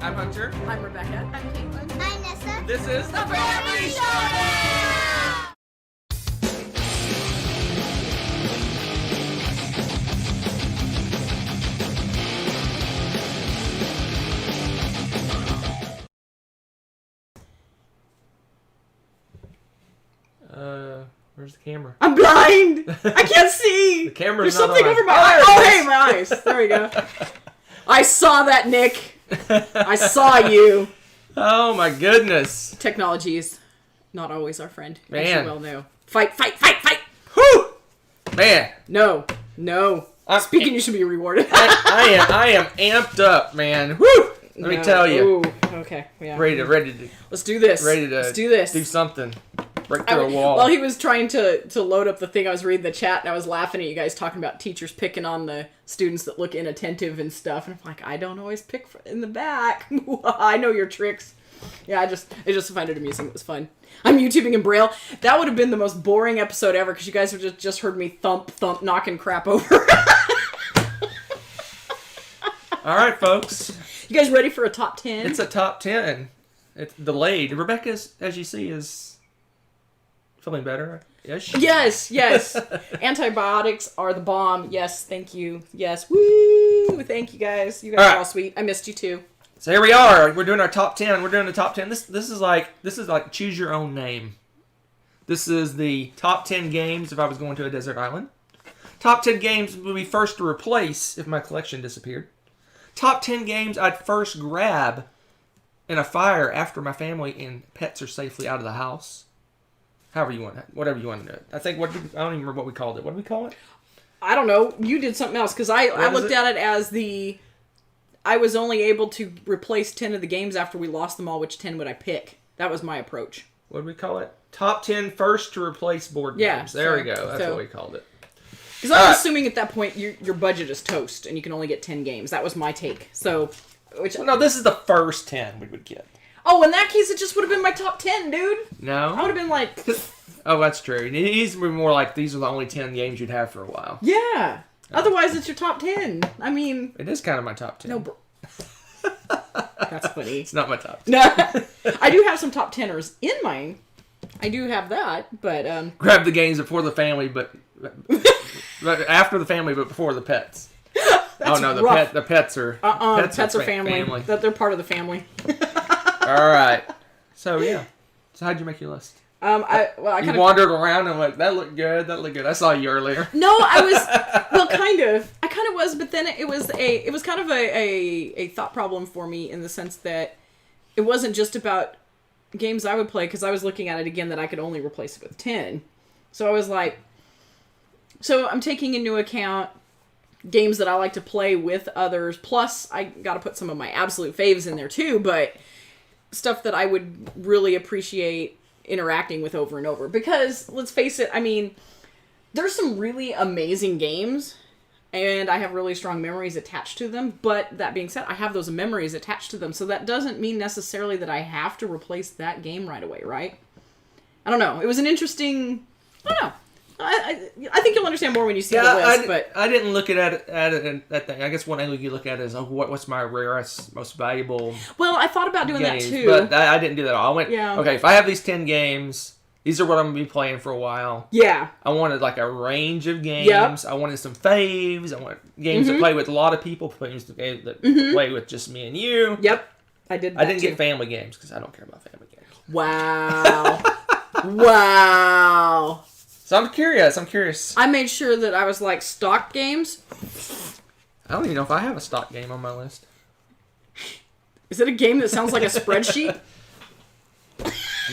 I'm Hunter. I'm Rebecca. I'm Caitlin. I'm Nessa. This is the Family Showdown! Where's the camera? I'm blind. I can't see. The camera's There's not something on. over my eyes. Oh, hey, my eyes. There we go. I saw that, Nick. I saw you. Oh my goodness. Technology is not always our friend, as Man. you well know. Fight, fight, fight, fight. Whew! Man. No. Speaking, you should be rewarded. I am amped up, man. Whew! Let me tell you. Ooh, okay. Yeah. Ready to Let's do this. Let's do something. Break through a wall. While he was trying to load up the thing, I was reading the chat and I was laughing at you guys talking about teachers picking on the students that look inattentive and stuff. And I'm like, I don't always pick in the back. I know your tricks. Yeah, I just find it amusing. It was fun. I'm YouTubing in Braille. That would have been the most boring episode ever because you guys would just heard me thump, knocking crap over. All right, folks. You guys ready for a top 10? It's a top 10. It's delayed. Rebecca, as you see, is feeling better. Yes. Yes. Antibiotics are the bomb. Yes, thank you. Yes. Woo! Thank you guys. You guys are all sweet. I missed you too. So here we are. We're doing our top 10. We're doing the top 10. This is like choose your own name. This is the top 10 games if I was going to a desert island. Top 10 games would be first to replace if my collection disappeared. Top 10 games I'd first grab in a fire after my family and pets are safely out of the house. However you want it. Whatever you want to do it. I think I don't even remember what we called it. What did we call it? I don't know. You did something else because I looked at it as I was only able to replace 10 of the games after we lost them all. Which 10 would I pick? That was my approach. What did we call it? Top 10 first to replace board games. There we go. That's what we called it. Because I was assuming at that point your budget is toast and you can only get 10 games. That was my take. So, no, this is the first 10 we would get. Oh, in that case, it just would have been my top 10, dude. No. I would have been like... Oh, that's true. It needs to be more like these are the only 10 games you'd have for a while. Yeah. Otherwise, it's your top 10. I mean... It is kind of my top 10. No, bro. That's funny. It's not my top 10. No. I do have some top 10ers in mine. I do have that, but... Grab the games before the family, but after the family, but before the pets. That's the pets are... Pets are family. That they're part of the family. All right. So, yeah. So, how'd you make your list? You wandered around and like, that looked good, that looked good. I saw you earlier. No, I was, well, kind of. I kind of was, but then it was kind of a thought problem for me in the sense that it wasn't just about games I would play, because I was looking at it again that I could only replace it with 10. So I was like, so I'm taking into account games that I like to play with others, plus I got to put some of my absolute faves in there too, but stuff that I would really appreciate interacting with over and over. Because, let's face it, I mean, there's some really amazing games, and I have really strong memories attached to them, but that being said, I have those memories attached to them, so that doesn't mean necessarily that I have to replace that game right away, right? I don't know. It was an interesting... I don't know. I think you'll understand more when you see the list, but... I didn't look at it that thing. I guess one angle you look at it is, what's my rarest, most valuable... Well, I thought about doing games, that too. But I didn't do that at all. I went, yeah. Okay, if I have these 10 games, these are what I'm going to be playing for a while. Yeah. I wanted like a range of games. Yep. I wanted some faves. I wanted games to play with a lot of people, games that play with just me and you. Yep. I did that I didn't too. get family games because I don't care about family games. Wow. Wow. So I'm curious. I made sure that I was like, stock games? I don't even know if I have a stock game on my list. Is it a game that sounds like a spreadsheet?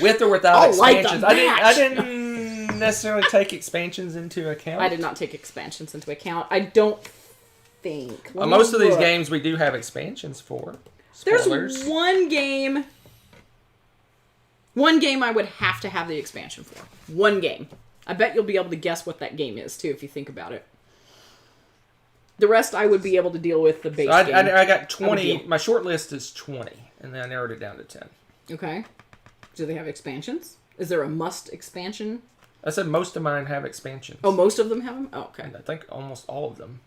With or without expansions. Like I didn't necessarily take expansions into account. I did not take expansions into account. I don't think. Most of these games we do have expansions for. Spoilers. There's one game I would have to have the expansion for. One game. I bet you'll be able to guess what that game is, too, if you think about it. The rest I would be able to deal with the base game. I got 20. My short list is 20, and then I narrowed it down to 10. Okay. Do they have expansions? Is there a must expansion? I said most of mine have expansions. Oh, most of them have them? Oh, okay. And I think almost all of them.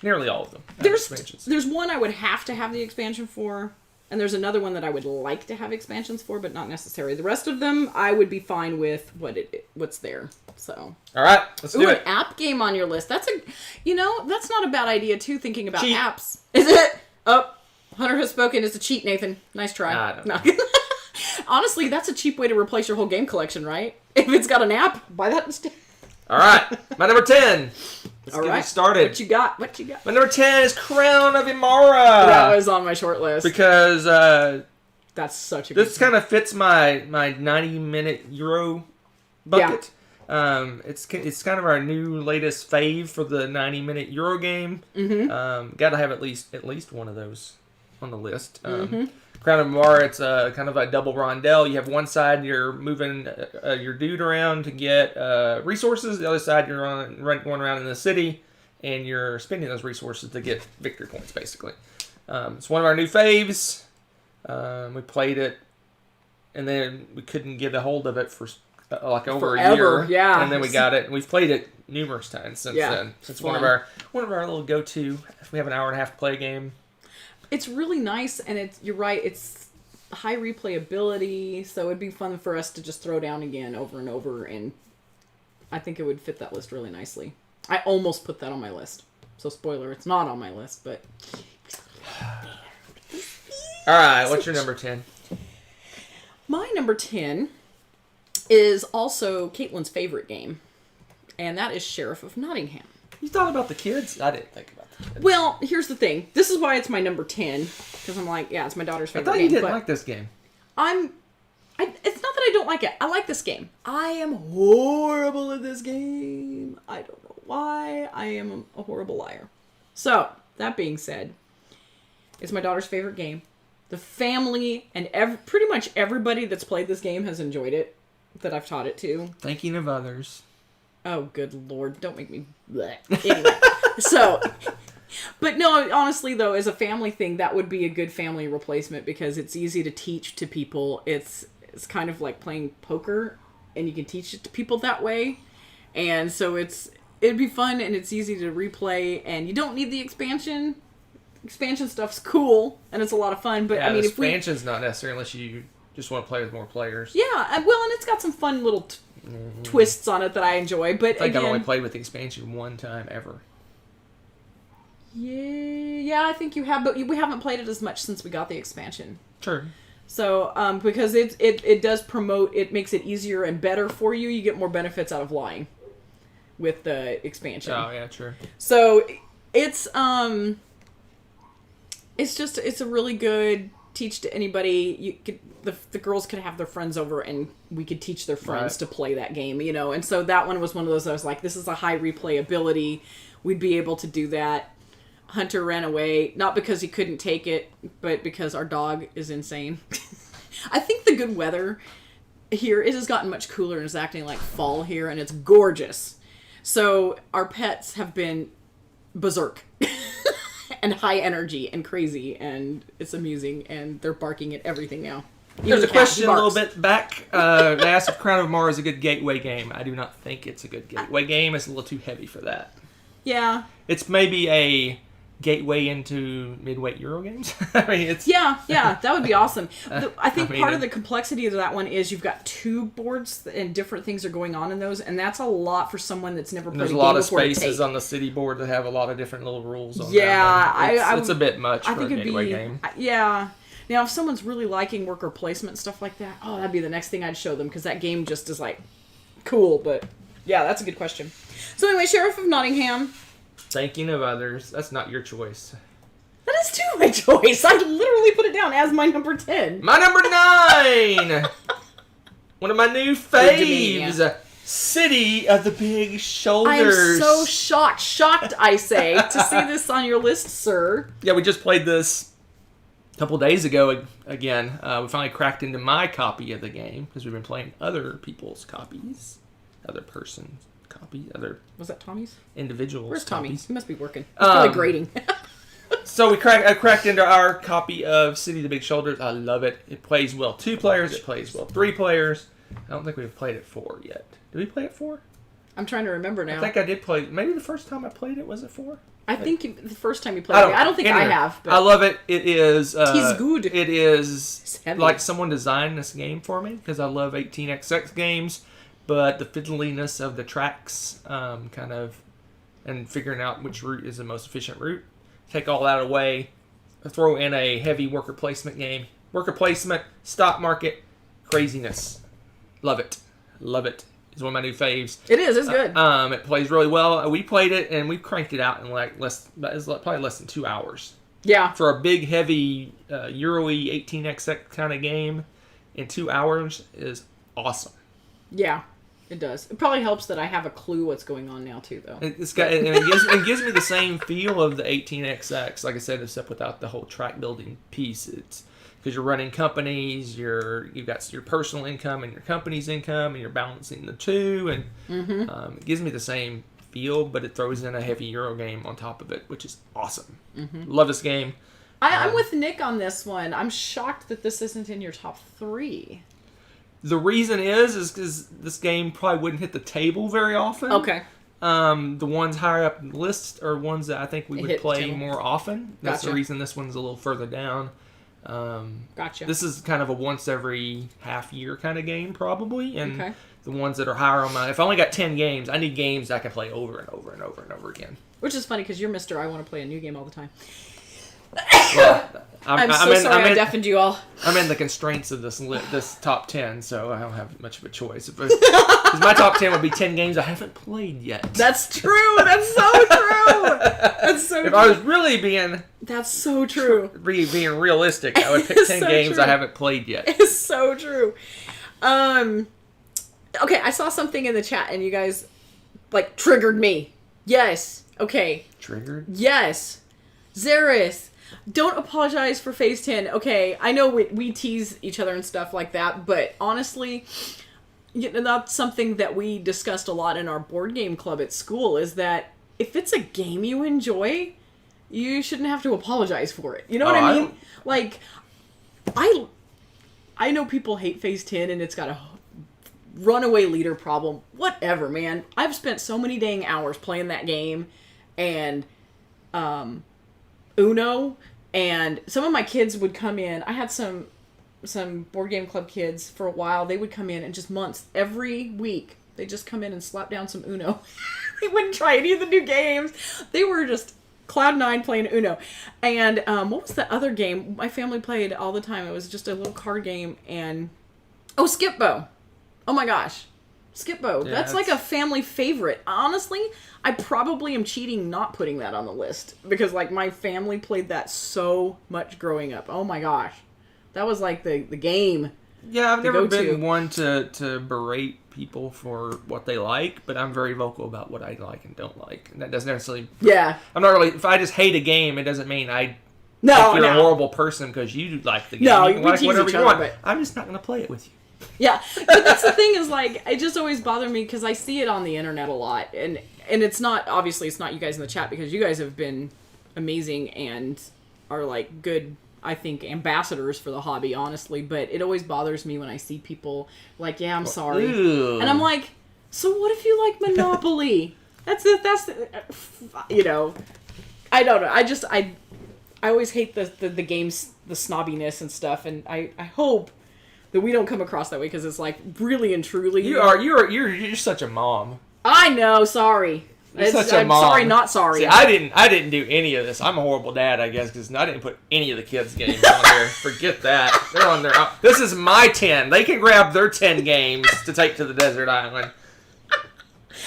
Nearly all of them have There's expansions. one I would have to have the expansion for. And there's another one that I would like to have expansions for, but not necessary. The rest of them, I would be fine with what's there. So. All right, let's do it. An app game on your list. That's not a bad idea too. Thinking about Cheat. apps, is it? Oh, Hunter has spoken. It's a cheat, Nathan. Nice try. I don't No. Honestly, that's a cheap way to replace your whole game collection, right? If it's got an app, buy that instead. All right, my number 10. Let's get it started. What you got? My number 10 is Crown of Imara. That was on my short list. Because that's such a good this kind of fits my 90-minute Euro bucket. Yeah. It's kind of our new latest fave for the 90-minute Euro game. Mm-hmm. Got to have at least one of those on the list. Crown of Imara, it's kind of a double rondel. You have one side you're moving your dude around to get resources. The other side you're going around in the city, and you're spending those resources to get victory points, basically. It's one of our new faves. We played it, and then we couldn't get a hold of it for over a year. Yeah. And then we got it, and we've played it numerous times since then. It's one of our little go-to. If we have an hour and a half to play a game. It's really nice, and you're right, it's high replayability, so it'd be fun for us to just throw down again over and over, and I think it would fit that list really nicely. I almost put that on my list. So spoiler, it's not on my list, but... Alright, what's your number 10? My number 10 is also Caitlin's favorite game, and that is Sheriff of Nottingham. You thought about the kids? I didn't think about the kids. Well, here's the thing. This is why it's my number 10. Because I'm like, yeah, it's my daughter's favorite game. I thought you didn't like this game. It's not that I don't like it. I like this game. I am horrible at this game. I don't know why. I am a horrible liar. So, that being said, it's my daughter's favorite game. The family and pretty much everybody that's played this game has enjoyed it. That I've taught it to. Thinking of others. Oh, good Lord. Don't make me... Bleh. Anyway. But no, honestly, though, as a family thing, that would be a good family replacement because it's easy to teach to people. It's kind of like playing poker, and you can teach it to people that way. And so it'd be fun, and it's easy to replay, and you don't need the expansion. Expansion stuff's cool, and it's a lot of fun, but yeah, I mean... expansion's not necessary unless you just want to play with more players. Yeah, well, and it's got some fun little... twists on it that I enjoy, but I think I've only played with the expansion one time ever. Yeah, I think you have, but we haven't played it as much since we got the expansion. Sure. So, because it does promote, it makes it easier and better for you. You get more benefits out of lying with the expansion. Oh yeah, true. So it's a really good teach to anybody. You could. The girls could have their friends over and we could teach their friends to play that game, and so that one was one of those I was like, this is a high replayability. We'd be able to do that. Hunter ran away, not because he couldn't take it, but because our dog is insane. I think the good weather here, it has gotten much cooler and is acting like fall here, and it's gorgeous. So our pets have been berserk. And high energy and crazy, and it's amusing, and they're barking at everything now. There's a question a little bit back. They asked if Crown of Mars is a good gateway game. I do not think it's a good gateway game. It's a little too heavy for that. Yeah. It's maybe a gateway into midweight Euro games. I mean, it's... Yeah, that would be awesome. I think part of the complexity of that one is you've got two boards and different things are going on in those, and that's a lot for someone that's never played a game before. There's a lot of spaces on the city board that have a lot of different little rules on them. Yeah, it's a bit much for a gateway game. Yeah. Now, if someone's really liking worker placement, stuff like that, that'd be the next thing I'd show them, because that game just is like, cool, but yeah, that's a good question. So anyway, Sheriff of Nottingham. Thinking of others. That's not your choice. That is too my choice. I literally put it down as my number 10. My number 9! One of my new faves. City of the Big Shoulders. I am so shocked, I say, to see this on your list, sir. Yeah, we just played this a couple days ago again. We finally cracked into my copy of the game, because we've been playing other people's copies. Other person's copy. Was that Tommy's? Individuals. Where's Tommy? copies. He must be working. He's probably grading. So I cracked into our copy of City of the Big Shoulders. I love it. It plays well 2 players. It plays well 3 players. I don't think we've played it 4 yet. Did we play it 4? I'm trying to remember now. I think I did play. Maybe the first time I played it was it 4. I think the first time you played it. I don't think I have. But I love it. It is. It's good. It is It's heavy. like someone designed this game for me because I love 18xx games, but the fiddliness of the tracks, kind of, and figuring out which route is the most efficient route. Take all that away. Throw in a heavy worker placement game. Worker placement, stock market, craziness. Love it. Love it. It's one of my new faves. It is. It's good. It plays really well. We played it and we cranked it out in probably less than 2 hours. Yeah. For a big, heavy, Euro-y 18xx kind of game, in 2 hours is awesome. Yeah, it does. It probably helps that I have a clue what's going on now too, though. It gives me the same feel of the 18xx. Like I said, except without the whole track building piece. It's because you're running companies, you've got your personal income and your company's income, and you're balancing the two, and it gives me the same feel, but it throws in a heavy Euro game on top of it, which is awesome. Love this game. I'm with Nick on this one. I'm shocked that this isn't in your top 3. The reason is because this game probably wouldn't hit the table very often. Okay. The ones higher up in the list are ones that I think we would play more often. That's the reason this one's a little further down. Gotcha. This is kind of a once every half year kind of game, probably. And the ones that are higher on my... If I only got 10 games, I need games that I can play over and over and over and over again. Which is funny, because you're Mr. I want to play a new game all the time. Well, I'm so sorry I deafened you all. I'm in the constraints of this top 10, so I don't have much of a choice. Because my top 10 would be 10 games I haven't played yet. That's true. That's so true. That's so if true. I was really being... That's so true. Being realistic, I would pick 10 games I haven't played yet. It's so true. Okay, I saw something in the chat, and you guys, triggered me. Yes. Okay. Triggered? Yes. Xeris. Don't apologize for Phase 10. Okay, I know we tease each other and stuff like that, but honestly, that's something that we discussed a lot in our board game club at school, is that if it's a game you enjoy, you shouldn't have to apologize for it. You know what I mean? I know people hate Phase 10 and it's got a runaway leader problem. Whatever, man. I've spent so many dang hours playing that game, and Uno, and some of my kids would come in. I had some board game club kids for a while. They would come in and just months, every week, they just come in and slap down some Uno. They wouldn't try any of the new games. They were just Cloud 9 playing Uno. And what was the other game my family played all the time? It was just a little card game, and Skip-Bo. Oh my gosh. Skip-Bo. Yeah, that's like a family favorite. Honestly, I probably am cheating not putting that on the list, because my family played that so much growing up. Oh my gosh. That was the game. Yeah, I've never been one to berate people for what they like, but I'm very vocal about what I like and don't like. And that doesn't necessarily... Yeah. I'm not really... If I just hate a game, it doesn't mean I... you're a horrible person because you like the game. No, you can like whatever you want. But... I'm just not going to play it with you. Yeah, but that's the thing is, it just always bothered me because I see it on the internet a lot, and it's not, obviously it's not you guys in the chat, because you guys have been amazing and are good, I think, ambassadors for the hobby, honestly, but it always bothers me when I see people yeah, I'm sorry. Ew. And I'm so what if you like Monopoly? that's I don't know, I always hate the games, the snobbiness and stuff, and I hope that we don't come across that way, because it's really and truly. You're such a mom. I know. Sorry. You're such a mom. Sorry, not sorry. See, I didn't do any of this. I'm a horrible dad, I guess, because I didn't put any of the kids' games on there. Forget that. They're on their own. This is my 10. They can grab their 10 games to take to the desert island.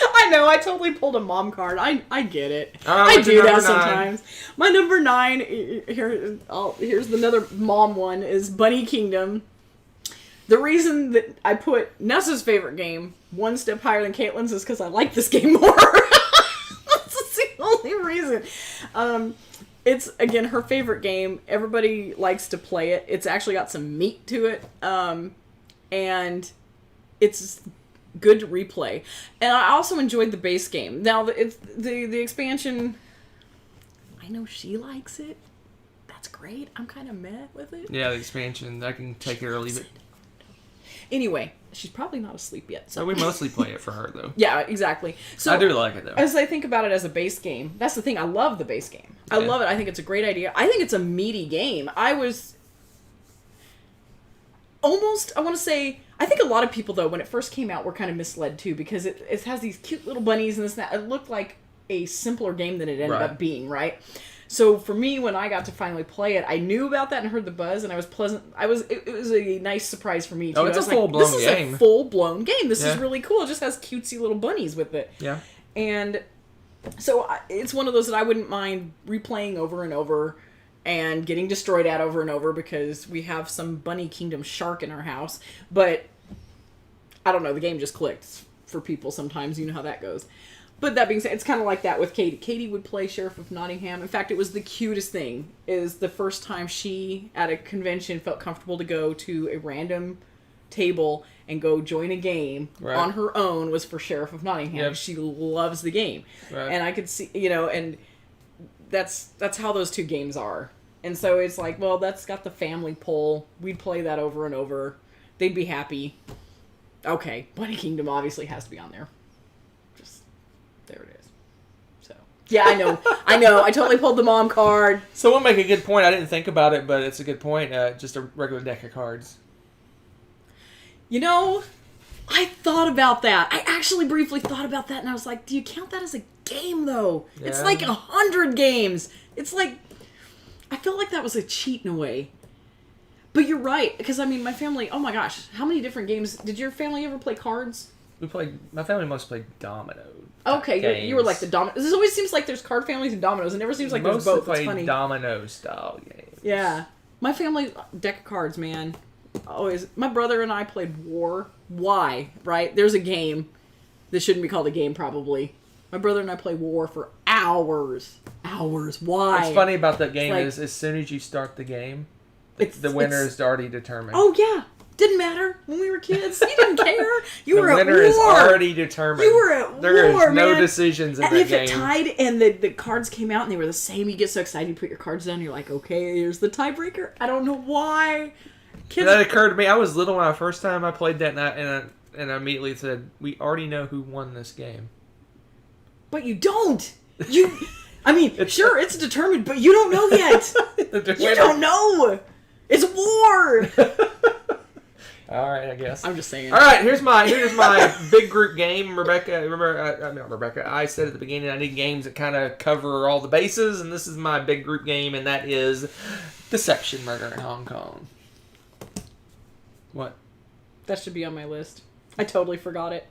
I know. I totally pulled a mom card. I get it. I do that sometimes. My number 9. Here's another mom one. Is Bunny Kingdom. The reason that I put Nessa's favorite game one step higher than Caitlin's is because I like this game more. That's the only reason. It's, again, her favorite game. Everybody likes to play it. It's actually got some meat to it. And it's good to replay. And I also enjoyed the base game. Now, the expansion, I know she likes it. That's great. I'm kind of meh with it. Yeah, the expansion. I can take it or leave it. Anyway, She's probably not asleep yet. So we mostly play it for her, though. Yeah, exactly. So I do like it, though. As I think about it as a base game, that's the thing. I love the base game. I love it. I think it's a great idea. I think it's a meaty game. I was almost, I want to say, I think a lot of people, though, when it first came out, were kind of misled, too, because it has these cute little bunnies and this and that. It looked like a simpler game than it ended up being, right? So for me, when I got to finally play it, I knew about that and heard the buzz, and I was pleasant. It was a nice surprise for me too. Oh, it's a full-blown game. This is a full-blown game. This is really cool. It just has cutesy little bunnies with it. Yeah. And so it's one of those that I wouldn't mind replaying over and over, and getting destroyed at over and over because we have some Bunny Kingdom shark in our house. But I don't know. The game just clicked for people sometimes. You know how that goes. But that being said, it's kind of like that with Katie. Katie would play Sheriff of Nottingham. In fact, it was the cutest thing. Is the first time she, at a convention, felt comfortable to go to a random table and go join a game on her own was for Sheriff of Nottingham. Yep. She loves the game. Right. And I could see, and that's how those two games are. And so it's like, well, that's got the family pull. We'd play that over and over. They'd be happy. Okay, Bunny Kingdom obviously has to be on there. There it is. So yeah, I know. I totally pulled the mom card. Someone make a good point. I didn't think about it, but it's a good point. Just a regular deck of cards. I thought about that. I actually briefly thought about that, and I was like, do you count that as a game, though? Yeah. It's like 100 games. It's like, I felt like that was a cheat in a way. But you're right, because my family, oh my gosh, how many different games? Did your family ever play cards? My family mostly played domino. Okay, you were like the domino. This always seems like there's card families and dominoes. It never seems like there's both. It's funny. Domino style games. Yeah, my family deck of cards, man. Always. My brother and I played War. Why? Right? There's a game. This shouldn't be called a game, probably. My brother and I play War for hours. Hours. Why? What's funny about that game is as soon as you start the game, the winner is already determined. Oh yeah. Didn't matter when we were kids. You didn't care. You were at war. The winner is already determined. You were at war, There is no man. decisions in that game. And game. if it tied and the cards came out and they were the same, you get so excited. You put your cards down. And you're like, okay, here's the tiebreaker. I don't know why. Kids. That occurred to me. I was little when the first time I played that, and I immediately said, "We already know who won this game." But you don't. Sure, it's determined, but you don't know yet. You don't know. It's war. All right, I guess. I'm just saying. All right, here's my big group game. I said at the beginning I need games that kind of cover all the bases, and this is my big group game, and that is Deception, Murder in Hong Kong. What? That should be on my list. I totally forgot it.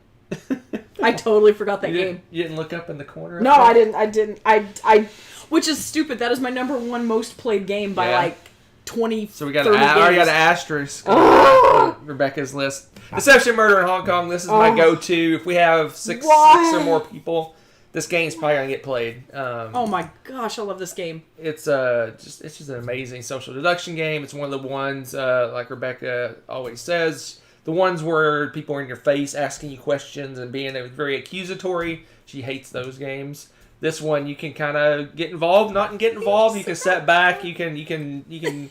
I totally forgot that game. You didn't look up in the corner? No, I didn't. I which is stupid. That is my number one most played game by like 20, so we got already got an asterisk on Rebecca's list. Deception, Murder in Hong Kong. This is my go-to. If we have six or more people, this game's probably gonna get played. Oh my gosh, I love this game. It's just an amazing social deduction game. It's one of the ones like Rebecca always says, the ones where people are in your face asking you questions and being very accusatory. She hates those games. This one, you can kind of get involved, not get involved. You can set back. You can. You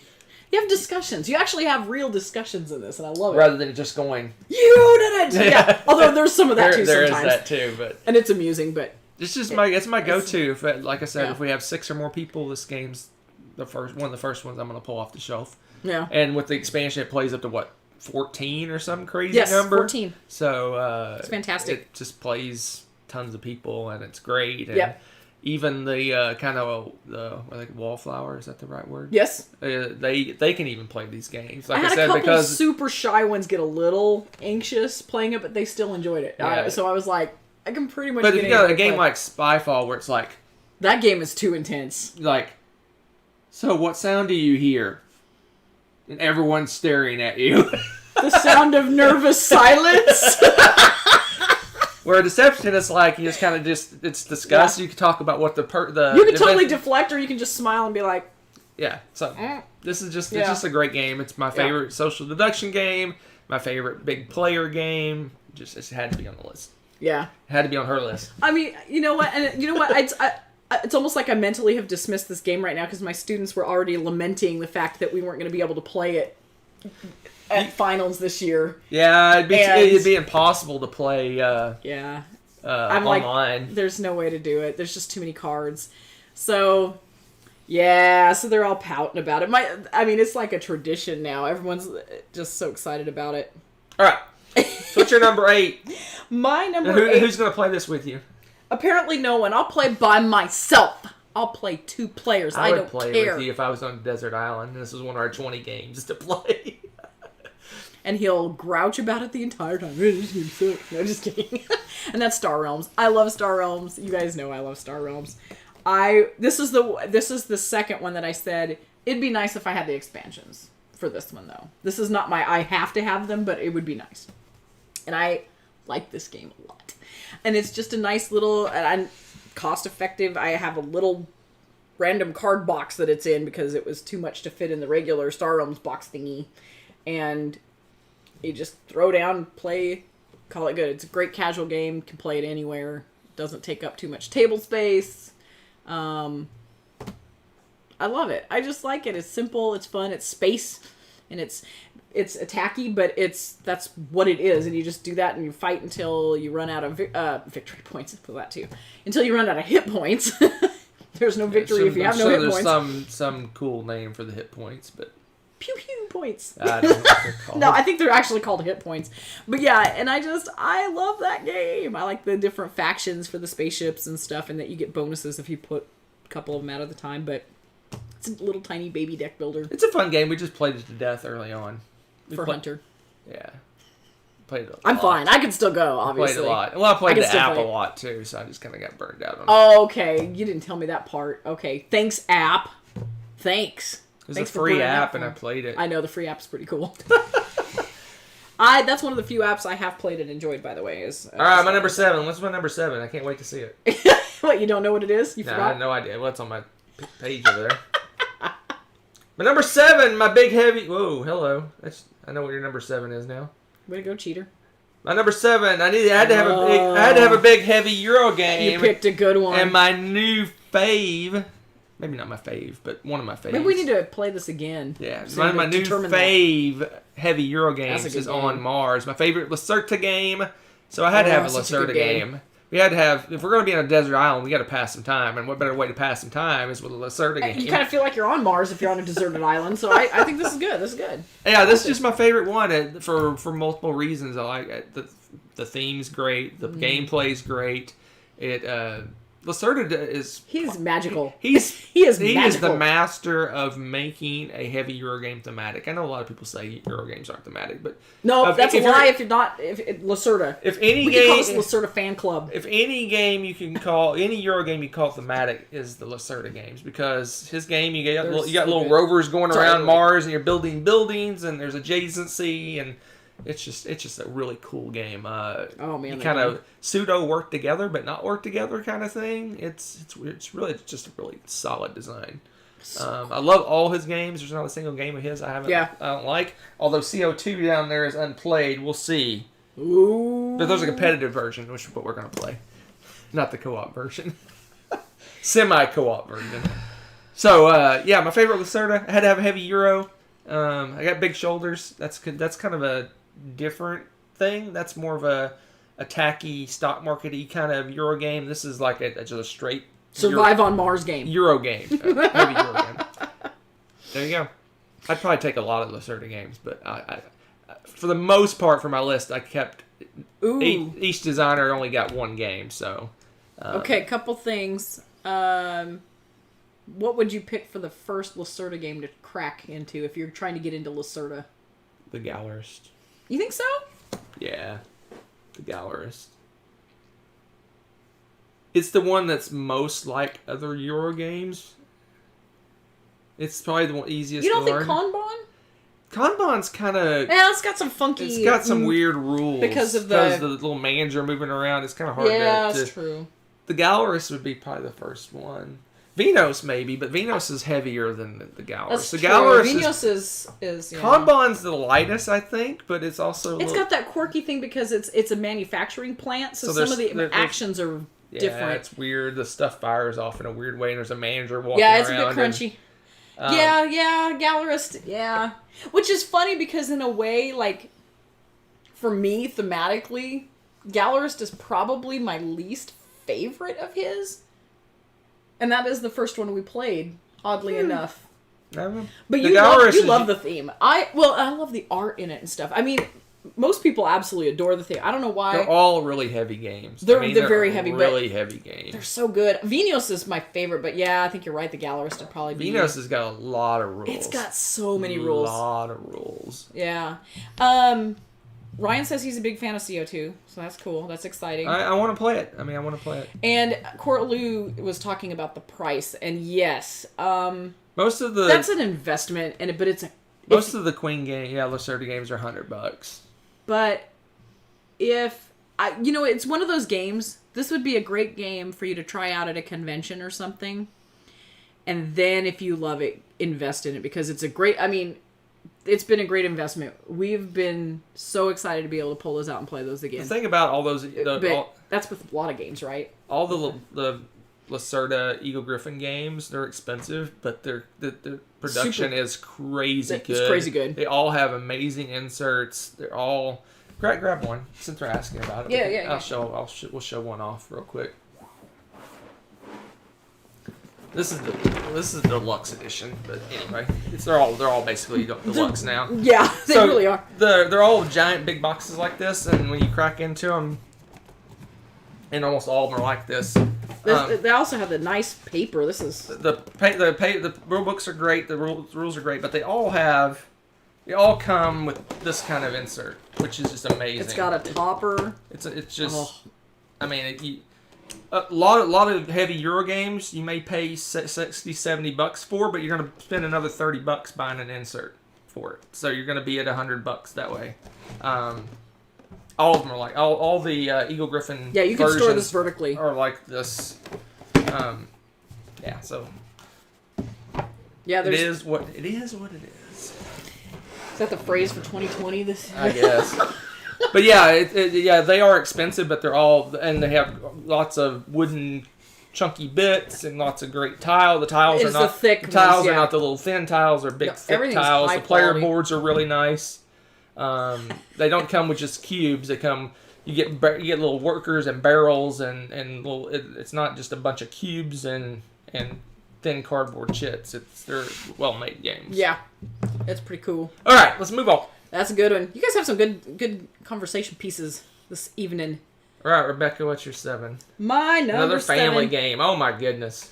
have discussions. You actually have real discussions in this, and I love it. Rather than just going, you did it. Yeah. Although there's some of that too sometimes. There is that too, but and it's amusing. But it's just my go-to. Like I said, if we have 6 or more people, this game's one of the first ones I'm going to pull off the shelf. Yeah. And with the expansion, it plays up to 14 or some crazy number. 14. So it's fantastic. It just plays tons of people, and it's great. And even the kind of wallflower, is that the right word? Yes. They can even play these games. Like I had a couple super shy ones get a little anxious playing it, but they still enjoyed it. Yeah. So I was like, I can pretty much. But if you got a game like Spyfall, where it's like that game is too intense. Like, so what sound do you hear? And everyone's staring at you. The sound of nervous silence. Where a deception is like you just kind of it's discussed. Yeah. You can talk about what you can totally deflect, or you can just smile and be like, yeah. So this is just it's just a great game. It's my favorite social deduction game. My favorite big player game. It had to be on the list. Yeah, it had to be on her list. I mean, you know what? It's almost like I mentally have dismissed this game right now because my students were already lamenting the fact that we weren't going to be able to play it at finals this year. Yeah, it'd be impossible to play. Yeah. I'm online. Like, there's no way to do it. There's just too many cards. So, yeah. So they're all pouting about it. I mean, it's like a tradition now. Everyone's just so excited about it. All right. So what's your number 8? My number 8. Who's going to play this with you? Apparently no one. I'll play by myself. I'll play 2 players. I don't play care. with you if I was on a desert island and this was one of our 20 games to play. And he'll grouch about it the entire time. This game sucks. No, just kidding. And that's Star Realms. I love Star Realms. You guys know I love Star Realms. This is the second one that I said it'd be nice if I had the expansions for this one though. This is not my I have to have them, but it would be nice. And I like this game a lot. And it's just a nice little and cost effective. I have a little random card box that it's in because it was too much to fit in the regular Star Realms box thingy. And you just throw down, play, call it good. It's a great casual game. Can play it anywhere. Doesn't take up too much table space. I love it. I just like it. It's simple. It's fun. It's space, and it's attacky, but that's what it is. And you just do that, and you fight until you run out of victory points. For that too, until you run out of hit points. There's no victory if you have no hit points. There's some cool name for the hit points, but. Pew pew points. I don't know what they're called. No, I think they're actually called hit points. But yeah, and I love that game. I like the different factions for the spaceships and stuff, and that you get bonuses if you put a couple of them out at the time. But it's a little tiny baby deck builder. It's a fun game. We just played it to death early on. Hunter. Yeah. Played it a lot. I'm fine. I can still go, obviously. Played a lot. Well, I played the app a lot, too, so I just kind of got burned out on it. Oh, okay. You didn't tell me that part. Okay. Thanks, app. Thanks. It was a free app, and I played it. I know, the free app's pretty cool. That's one of the few apps I have played and enjoyed, by the way. All right, my number 7. What's my number 7? I can't wait to see it. What, you don't know what it is? You I forgot? have no idea. What's on my page over there? My number 7, my big heavy... Whoa, hello. I know what your number 7 is now. Way to go, cheater. My number 7, I had to have a big heavy Euro game. You picked a good one. And my new fave... Maybe not my fave, but one of my faves. Maybe we need to play this again. Yeah, my new fave heavy Euro games is game. On Mars. My favorite Lacerda game. So I had to have a Lacerda game. We had to have, if we're going to be on a desert island, we got to pass some time. And what better way to pass some time is with a Lacerda game. You kind of feel like you're on Mars if you're on a deserted island. So I think this is good. This is good. Yeah, this is just my favorite one for multiple reasons. I like it. The theme's great. The gameplay's great. Lacerda is... He's magical. He is magical. the master of making a heavy Eurogame thematic. I know a lot of people say Eurogames aren't thematic, but... No, that's a lie if you're not... Lacerda. If any we game... can call this Lacerda fan club. If any game you can call... Any Eurogame you call thematic is the Lacerda games, because his game, you got little rovers going around Mars, and you're building buildings, and there's adjacency, and... It's just a really cool game. Oh man, you kind of pseudo work together, but not work together kind of thing. It's really just a really solid design. I love all his games. There's not a single game of his I don't like. Although CO2 down there is unplayed. We'll see. Ooh. But there's a competitive version, which is what we're gonna play, not the co-op version. Semi-co-op version. So my favorite Lacerda. I had to have a heavy Euro. I got big shoulders. That's kind of a different thing. That's more of a tacky stock market-y kind of Euro game. This is like just a straight survive on Mars game. Euro game. Heavy Euro game. There you go. I'd probably take a lot of Lacerda games, but I for the most part for my list I kept each designer only got one game, so okay, couple things. What would you pick for the first Lacerda game to crack into if you're trying to get into Lacerda? The Gallerist. You think so? Yeah. The Gallerist. It's the one that's most like other Euro games. It's probably the easiest to learn. You don't think Kanban? Kanban's kind of... Yeah, it's got some funky... It's got some weird rules. Because of the little manager moving around. It's kind of hard to... Yeah, that's true. The Gallerist would be probably the first one. Venos maybe, but Venos is heavier than the Gallerist. That's the true. Gallerist Venos is Kanban's the lightest, I think, but it's also... It's got that quirky thing because it's a manufacturing plant, so some of the actions are different. Yeah, it's weird. The stuff fires off in a weird way, and there's a manager walking around. Yeah, it's a bit crunchy. Gallerist, yeah. Which is funny because in a way, like, for me, thematically, Gallerist is probably my least favorite of his. And that is the first one we played, oddly enough. But you love the theme. I love the art in it and stuff. I mean, most people absolutely adore the theme. I don't know why. They're all really heavy games. They're very heavy. Really heavy games. They're so good. Vinos is my favorite, but yeah, I think you're right. The Gallerist would probably be. Vinos has got a lot of rules. It's got so many rules. A lot of rules. Yeah. Ryan says he's a big fan of CO2, so that's cool. That's exciting. I want to play it. I want to play it. And Court Lou was talking about the price, and yes, most of the that's an investment, but most of the Queen game, Lacerda games are $100. But it's one of those games. This would be a great game for you to try out at a convention or something, and then if you love it, invest in it because it's a great. I mean, it's been a great investment. We've been so excited to be able to pull those out and play those again. The thing about all those, that's with a lot of games, right? All the Lacerda Eagle Griffin games, they're expensive, but the production is crazy good. It's crazy good. They all have amazing inserts. They're all grab one since they're asking about it. Yeah. We'll show one off real quick. This is the deluxe edition, but anyway, they're all basically deluxe now. Yeah, they really are. They're all giant big boxes like this, and when you crack into them, and almost all of them are like this. They also have the nice paper. This is the rule books are great. The rules are great, but they all come with this kind of insert, which is just amazing. It's got a topper. It's just. Oh. I mean, a lot of heavy Euro games you may pay $60-$70 for, but you're going to spend another $30 buying an insert for it. So you're going to be at $100 that way. All of them are like all the Eagle Griffin. Yeah, you can store this vertically. Or like this. So. Yeah, it is what it is. Is that the phrase for 2020? This. I guess. But yeah, they are expensive, but they have lots of wooden, chunky bits and lots of great tile. The tiles are not thick. The tiles are not the little thin tiles; they're big, thick tiles. The player boards are really nice. They don't come with just cubes. They come. You get little workers and barrels and little. It's not just a bunch of cubes and thin cardboard chits. They're well-made games. Yeah, it's pretty cool. All right, let's move on. That's a good one. You guys have some good conversation pieces this evening. All right, Rebecca, what's your 7? My number Another 7. family game. Oh my goodness.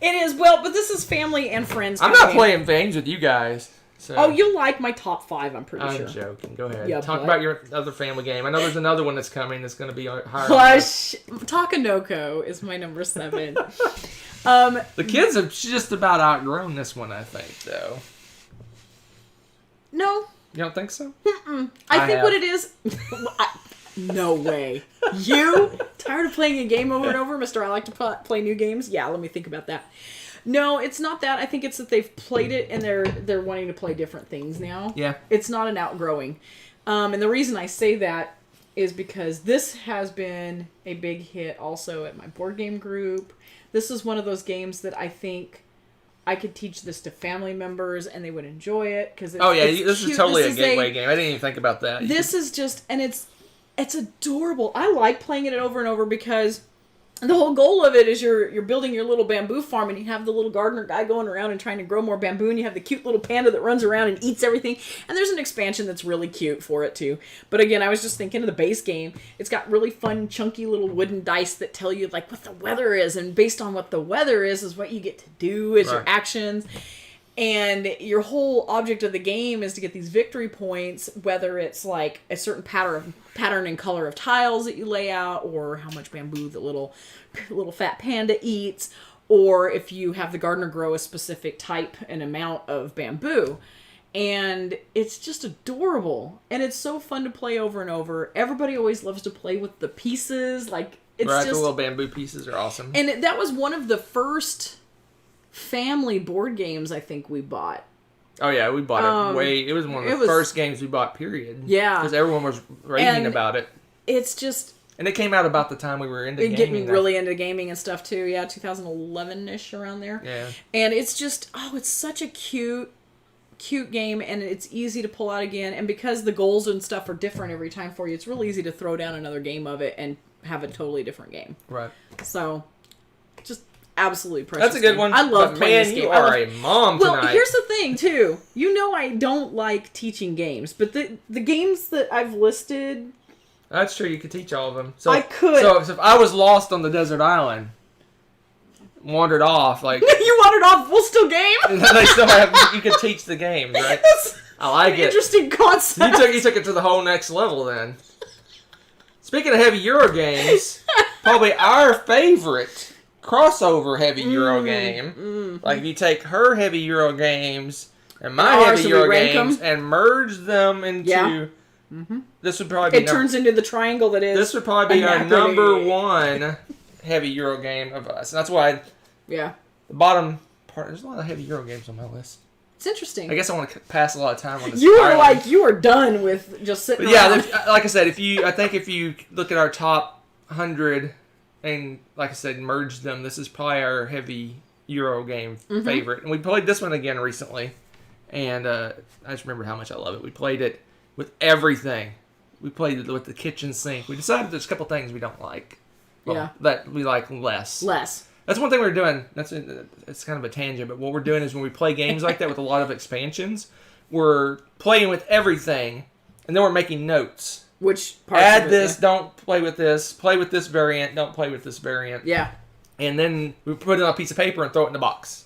It is, but this is family and friends. I'm not playing games with you guys. So. Oh, you'll like my top 5, I'm pretty sure. I'm joking. Go ahead. Yeah, Talk about your other family game. I know there's another one that's coming that's going to be higher. Hush. Takanoko is my number 7. The kids have just about outgrown this one, I think, though. No. You don't think so? I think what it is... No way. You? Tired of playing a game over and over, Mr. I like to play new games? Yeah, let me think about that. No, it's not that. I think it's that they've played it and they're wanting to play different things now. Yeah. It's not an outgrowing. And the reason I say that is because this has been a big hit also at my board game group. This is one of those games that I think I could teach this to family members and they would enjoy it. This is totally a gateway game. I didn't even think about that. This is just, and it's adorable. I like playing it over and over because the whole goal of it is you're building your little bamboo farm and you have the little gardener guy going around and trying to grow more bamboo and you have the cute little panda that runs around and eats everything. And there's an expansion that's really cute for it too. But again, I was just thinking of the base game. It's got really fun, chunky little wooden dice that tell you like what the weather is. And based on what the weather is what you get to do as your actions. And your whole object of the game is to get these victory points, whether it's like a certain pattern and color of tiles that you lay out, or how much bamboo the little fat panda eats, or if you have the gardener grow a specific type and amount of bamboo. And it's just adorable. And it's so fun to play over and over. Everybody always loves to play with the pieces. Like, it's the little bamboo pieces are awesome. And that was one of the first family board games I think we bought. Oh yeah, we bought it it was one of the first games we bought, period. Yeah. Because everyone was raving about it. It's just, And it came out about the time we were into gaming. Getting really into gaming and stuff too. Yeah, 2011-ish around there. Yeah. And it's just, it's such a cute game, and it's easy to pull out again. And because the goals and stuff are different every time for you, it's really easy to throw down another game of it and have a totally different game. Right. So, just absolutely precious. That's a good one. I love playing this game. You are a mom tonight. Well, here's the thing too. You know, I don't like teaching games, but the games that I've listed. That's true. You could teach all of them. So I could. So if I was lost on the desert island, wandered off, like you wandered off, we'll still game. They still have. You could teach the game, right? I like it. Interesting concept. You took it to the whole next level then. Speaking of heavy Euro games, probably our favorite crossover heavy Euro game. Like if you take her heavy Euro games and my heavy Euro games and merge them into this would probably be turns into the triangle that is. This would probably be our number one heavy Euro game of us. And that's why the bottom part, there's a lot of heavy Euro games on my list. It's interesting. I guess I want to pass a lot of time on this. You were done with just sitting around. Yeah, like I said, if you look at our top 100 and like I said, merge them, this is probably our heavy Euro game favorite. And we played this one again recently, and I just remembered how much I love it. We played it with everything. We played it with the kitchen sink. We decided there's a couple things we don't like. Well, that we like less. That's one thing we're doing. It's kind of a tangent, but what we're doing is when we play games like that with a lot of expansions, we're playing with everything, and then we're making notes. Which parts add this, don't play with this variant, don't play with this variant. Yeah. And then we put it on a piece of paper and throw it in the box.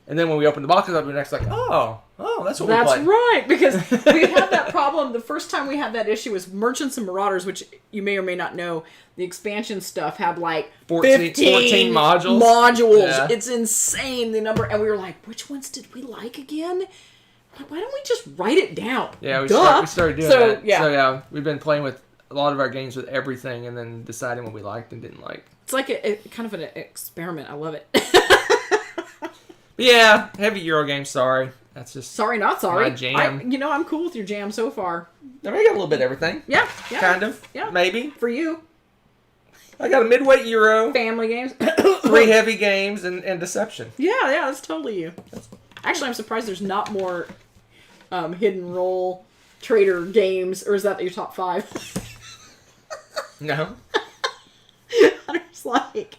And then when we open the boxes up, we're next like, oh, that's what we played. That's right, because we had that problem. The first time we had that issue was Merchants and Marauders, which you may or may not know, the expansion stuff had like 14 modules. Yeah. It's insane, the number. And we were like, which ones did we like again? Like, why don't we just write it down? Yeah, we started doing that. Yeah. So yeah, we've been playing with a lot of our games with everything and then deciding what we liked and didn't like. It's like a kind of an experiment. I love it. Yeah, heavy Euro game, sorry. That's just sorry, not sorry. My jam. I'm cool with your jam so far. I mean, I got a little bit of everything. Yeah. Kind of. Yeah. Maybe. For you. I got a midweight Euro. Family games. 3 heavy games and Deception. Yeah, that's totally you. Actually, I'm surprised there's not more hidden role trader games, or is that your top 5? No. Hunter's like...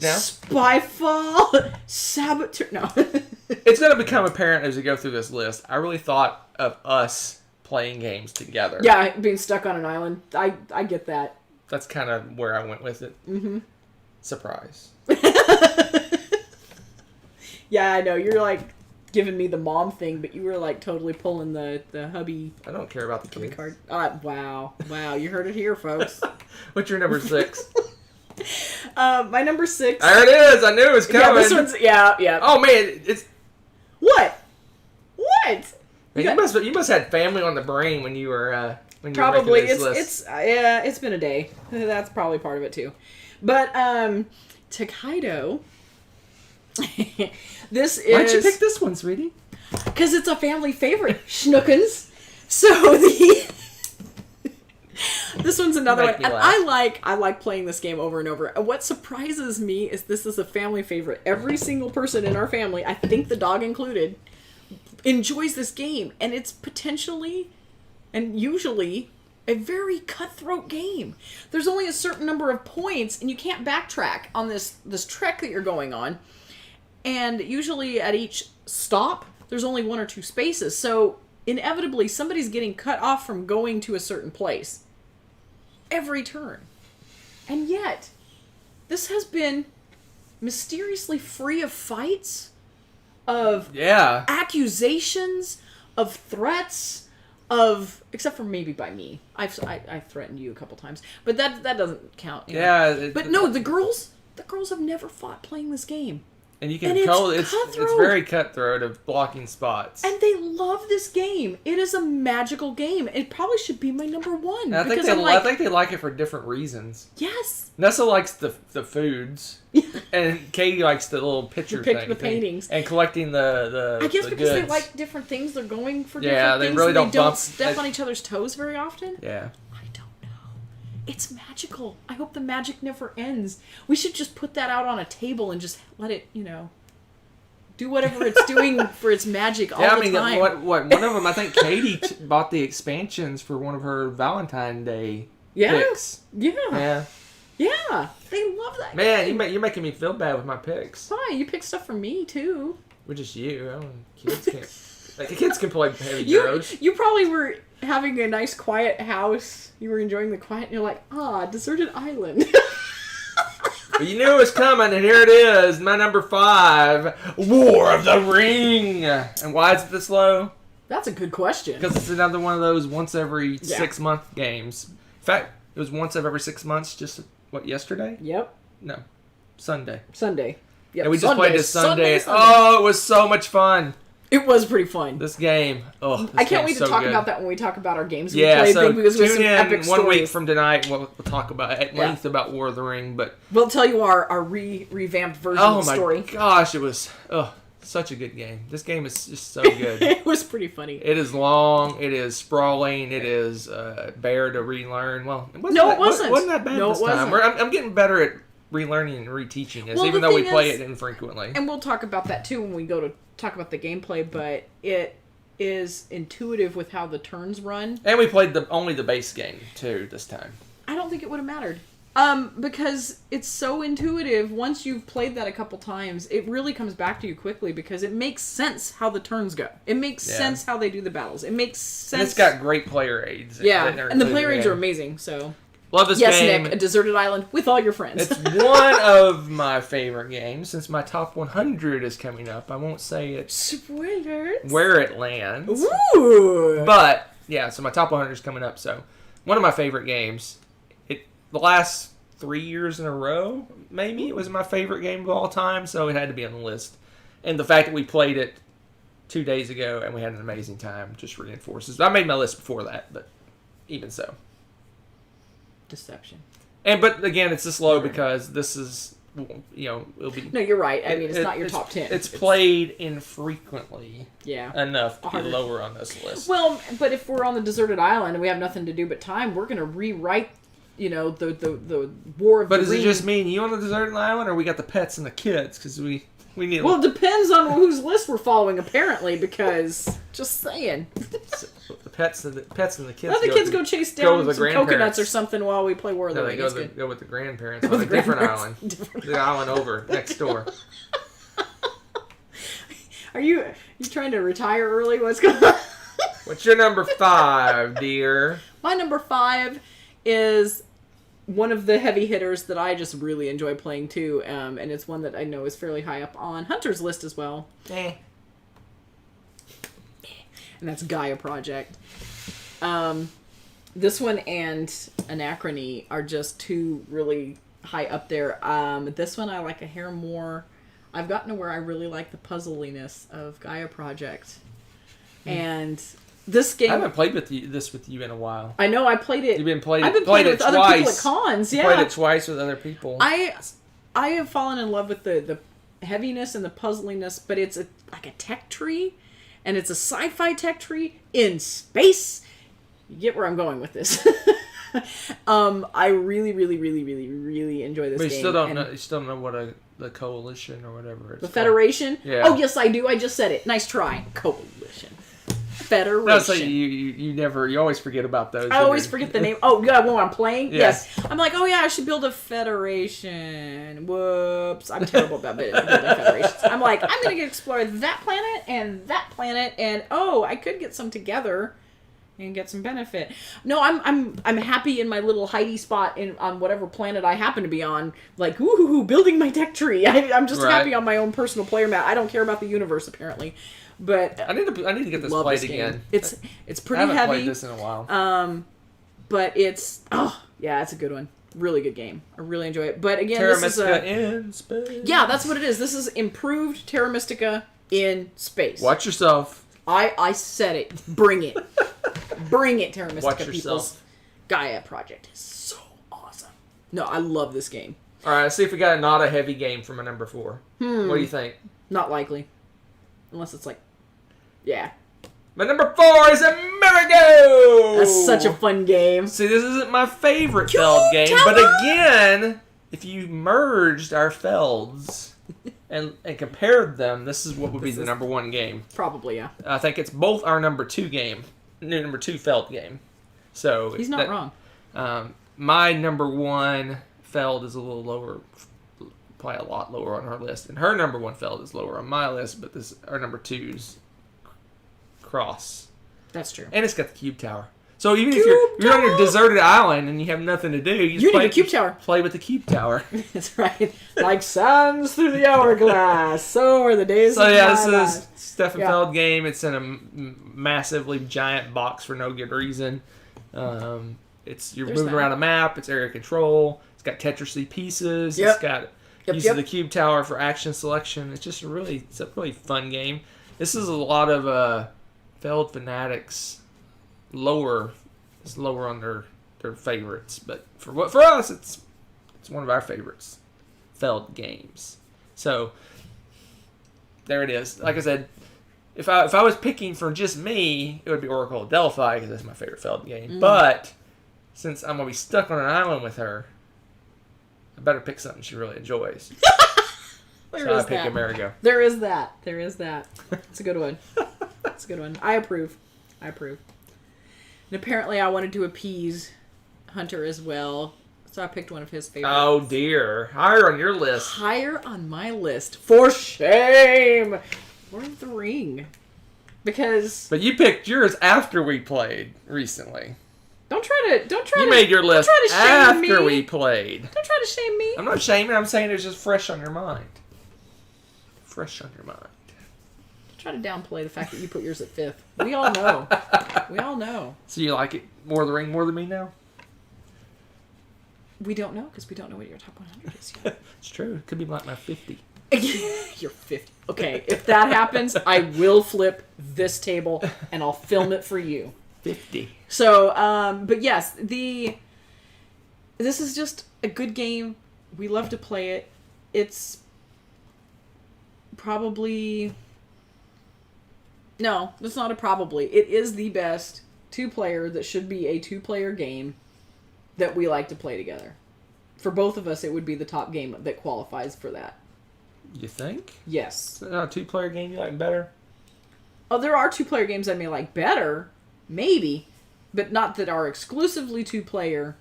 No? Spyfall, Saboteur. No. It's going to become apparent as we go through this list. I really thought of us playing games together. Yeah, being stuck on an island. I get that. That's kind of where I went with it. Mm-hmm. Surprise. Yeah, I know. You're like giving me the mom thing, but you were like totally pulling the hubby. I don't care about the hubby kids. card. Wow. You heard it here, folks. What's your number 6? My number 6. There it is. I knew it was coming. Yeah, this one's yeah. Oh man, it's what? Man, you must have had family on the brain when you were probably. You were making this list. It's been a day. That's probably part of it too. But Tokaido. This is. Why'd you pick this one, sweetie? Because it's a family favorite, Schnookins. So this one's another one. And I like playing this game over and over. And what surprises me is this is a family favorite. Every single person in our family, I think the dog included, enjoys this game. And it's potentially and usually a very cutthroat game. There's only a certain number of points and you can't backtrack on this trek that you're going on. And usually at each stop, there's only 1 or 2 spaces. So inevitably somebody's getting cut off from going to a certain place. Every turn. And yet, this has been mysteriously free of fights, of accusations, of threats, except for maybe by me. I've threatened you a couple times, but that doesn't count. Yeah. But no, the girls have never fought playing this game. And you can tell it's very cutthroat of blocking spots. And they love this game. It is a magical game. It probably should be my number 1. I think they like it for different reasons. Yes. Nessa likes the foods. And Katie likes the little picture thing. The paintings. And collecting the I guess the because goods. they like different things. They're going for different things. Yeah, they really don't step on each other's toes very often. Yeah. I don't know. It's magical. I hope the magic never ends. We should just put that out on a table and just let it, do whatever it's doing for its magic all the time. What? One of them, I think Katie bought the expansions for one of her Valentine's Day picks. Yeah. Yeah. They love that. Man, you're making me feel bad with my picks. Fine, you pick stuff for me too. We're just you. Kids can't. Kids can play heavy Euros. You probably were having a nice quiet house. You were enjoying the quiet, and you're like, deserted island. But you knew it was coming, and here it is, my number 5, War of the Ring. And why is it this low? That's a good question. Because it's another one of those once every 6 month games. In fact, it was once every 6 months. Just yesterday? Yep. No, Sunday. Yep. And we just played this Sunday. Sunday. Oh, it was so much fun. It was pretty fun. This game. I can't wait to talk about that when we talk about our games we played. So because tune some in epic 1 week stories. from tonight. We'll talk about at length about War of the Ring. But we'll tell you our revamped version of the story. Oh my gosh, it was such a good game. This game is just so good. It was pretty funny. It is long. It is sprawling. It is bare to relearn. Well, it wasn't that bad this time. I'm getting better at relearning and reteaching this, even though we play it infrequently. And we'll talk about that too when we go to talk about the gameplay, but it is intuitive with how the turns run. And we played only the base game too this time. I don't think it would have mattered. Because it's so intuitive. Once you've played that a couple times, it really comes back to you quickly because it makes sense how the turns go. It makes sense how they do the battles. It makes sense. And it's got great player aids. Yeah, and the player aids are amazing, so... Love this game. Yes, Nick, a deserted island with all your friends. It's one of my favorite games. Since my top 100 is coming up, I won't say it's spoilers where it lands. Ooh. But, yeah, so my top 100 is coming up. So, one of my favorite games. The last 3 years in a row, maybe, it was my favorite game of all time, so it had to be on the list. And the fact that we played it 2 days ago and we had an amazing time just reinforces. I made my list before that, but even so. Deception. But again, it's this low because this is, it'll be... No, you're right. I mean, it's not your top 10. It's played infrequently enough to harder. be lower on this list. Well, but if we're on the deserted island and we have nothing to do but time, we're going to rewrite, the War of the Ring. But is it just me and you on the deserted island, or we got the pets and the kids? Because we need... Well, it depends on whose list we're following, apparently, because... Just saying. The pets and the kids. Let the kids go chase down some coconuts or something while we play War of the Ring. Go with the grandparents on a different island. The island over, next door. Are you trying to retire early? What's going on? What's your number 5, dear? My number 5 is one of the heavy hitters that I just really enjoy playing too, and it's one that I know is fairly high up on Hunter's list as well. And that's Gaia Project. This one and Anachrony are just two really high up there. This one I like a hair more. I've gotten to where I really like the puzzliness of Gaia Project. And this game... I haven't played this with you in a while. I know, I played it... I've been playing it with twice. Other people at cons, You played it twice with other people. I have fallen in love with the heaviness and the puzzliness, but it's like a tech tree. And it's a sci-fi tech tree in space. You get where I'm going with this. I really, really, really, really, really enjoy this game. You still don't know what the coalition or whatever it's The Federation? Yeah. Oh, yes, I do. I just said it. Nice try. Coalition. Federation. No, so you always forget about those. I always forget the name. Oh, yeah, when I'm playing? Yeah. Yes. I'm like, oh, yeah, I should build a Federation. Whoops. I'm terrible about building Federations. I'm like, I'm going to explore that planet, and oh, I could get some together and get some benefit. No, I'm happy in my little hidey spot on whatever planet I happen to be on. Like, ooh, building my tech tree. I'm just happy on my own personal player mat. I don't care about the universe, apparently. But I need to get this played again. It's pretty heavy. I haven't played this in a while. But it's it's a good one. Really good game. I really enjoy it. But again, Terra this Mystica is in space. Yeah, that's what it is. This is improved Terra Mystica in space. Watch yourself. I said it. Bring it. Bring it, Terra Mystica. Watch yourself. Gaia Project is so awesome. No, I love this game. All right, let's see if we got not a heavy game for my number 4. What do you think? Not likely. Unless it's like, yeah. My number 4 is Amerigo! That's such a fun game. See, this isn't my favorite Feld game, but again, if you merged our Felds and compared them, this is what would be the number 1 game. Probably, yeah. I think it's both our number 2 game, number 2 Feld game. So he's not wrong. My number 1 Feld is a little lower, probably a lot lower on her list, and her number 1 Feld is lower on my list. But our number 2's cross. That's true. And it's got the cube tower. So even if you're on your deserted island and you have nothing to do, you just need a cube tower. Play with the cube tower. That's right. Like sands through the hourglass. So are the days. So yeah, this is Stefan Feld game. It's in a massively giant box for no good reason. You're moving around a map. It's area control. It's got Tetrisy pieces. It's got use of the cube tower for action selection. It's just a really fun game. This is a lot of Feld fanatics. It's lower on their favorites, but for us, it's one of our favorites, Feld games. So there it is. Like I said, if I was picking for just me, it would be Oracle of Delphi because that's my favorite Feld game. But since I'm gonna be stuck on an island with her, I better pick something she really enjoys. So I pick Amerigo. There is that. It's a good one. It's a good one. I approve. And apparently I wanted to appease Hunter as well, so I picked one of his favorites. Oh dear. Higher on your list. Higher on my list. For shame! Lord of the Ring. Because... But you picked yours after we played recently. Don't try to... You made your list after we played. Don't try to shame me. I'm not shaming. I'm saying it's just fresh on your mind. Fresh on your mind. Try to downplay the fact that you put yours at 5th. We all know. So you like it more the Ring more than me now? We don't know because we don't know what your top 100 is yet. It's true. It could be like my 50. You're 50. Okay, if that happens, I will flip this table and I'll film it for you. 50. So, but yes, this is just a good game. We love to play it. It's probably... No, it's not a probably. It is the best 2-player that should be a 2-player game that we like to play together. For both of us, it would be the top game that qualifies for that. You think? Yes. Is there a 2-player game you like better? Oh, there are 2-player games I may like better, maybe, but not that are exclusively 2-player.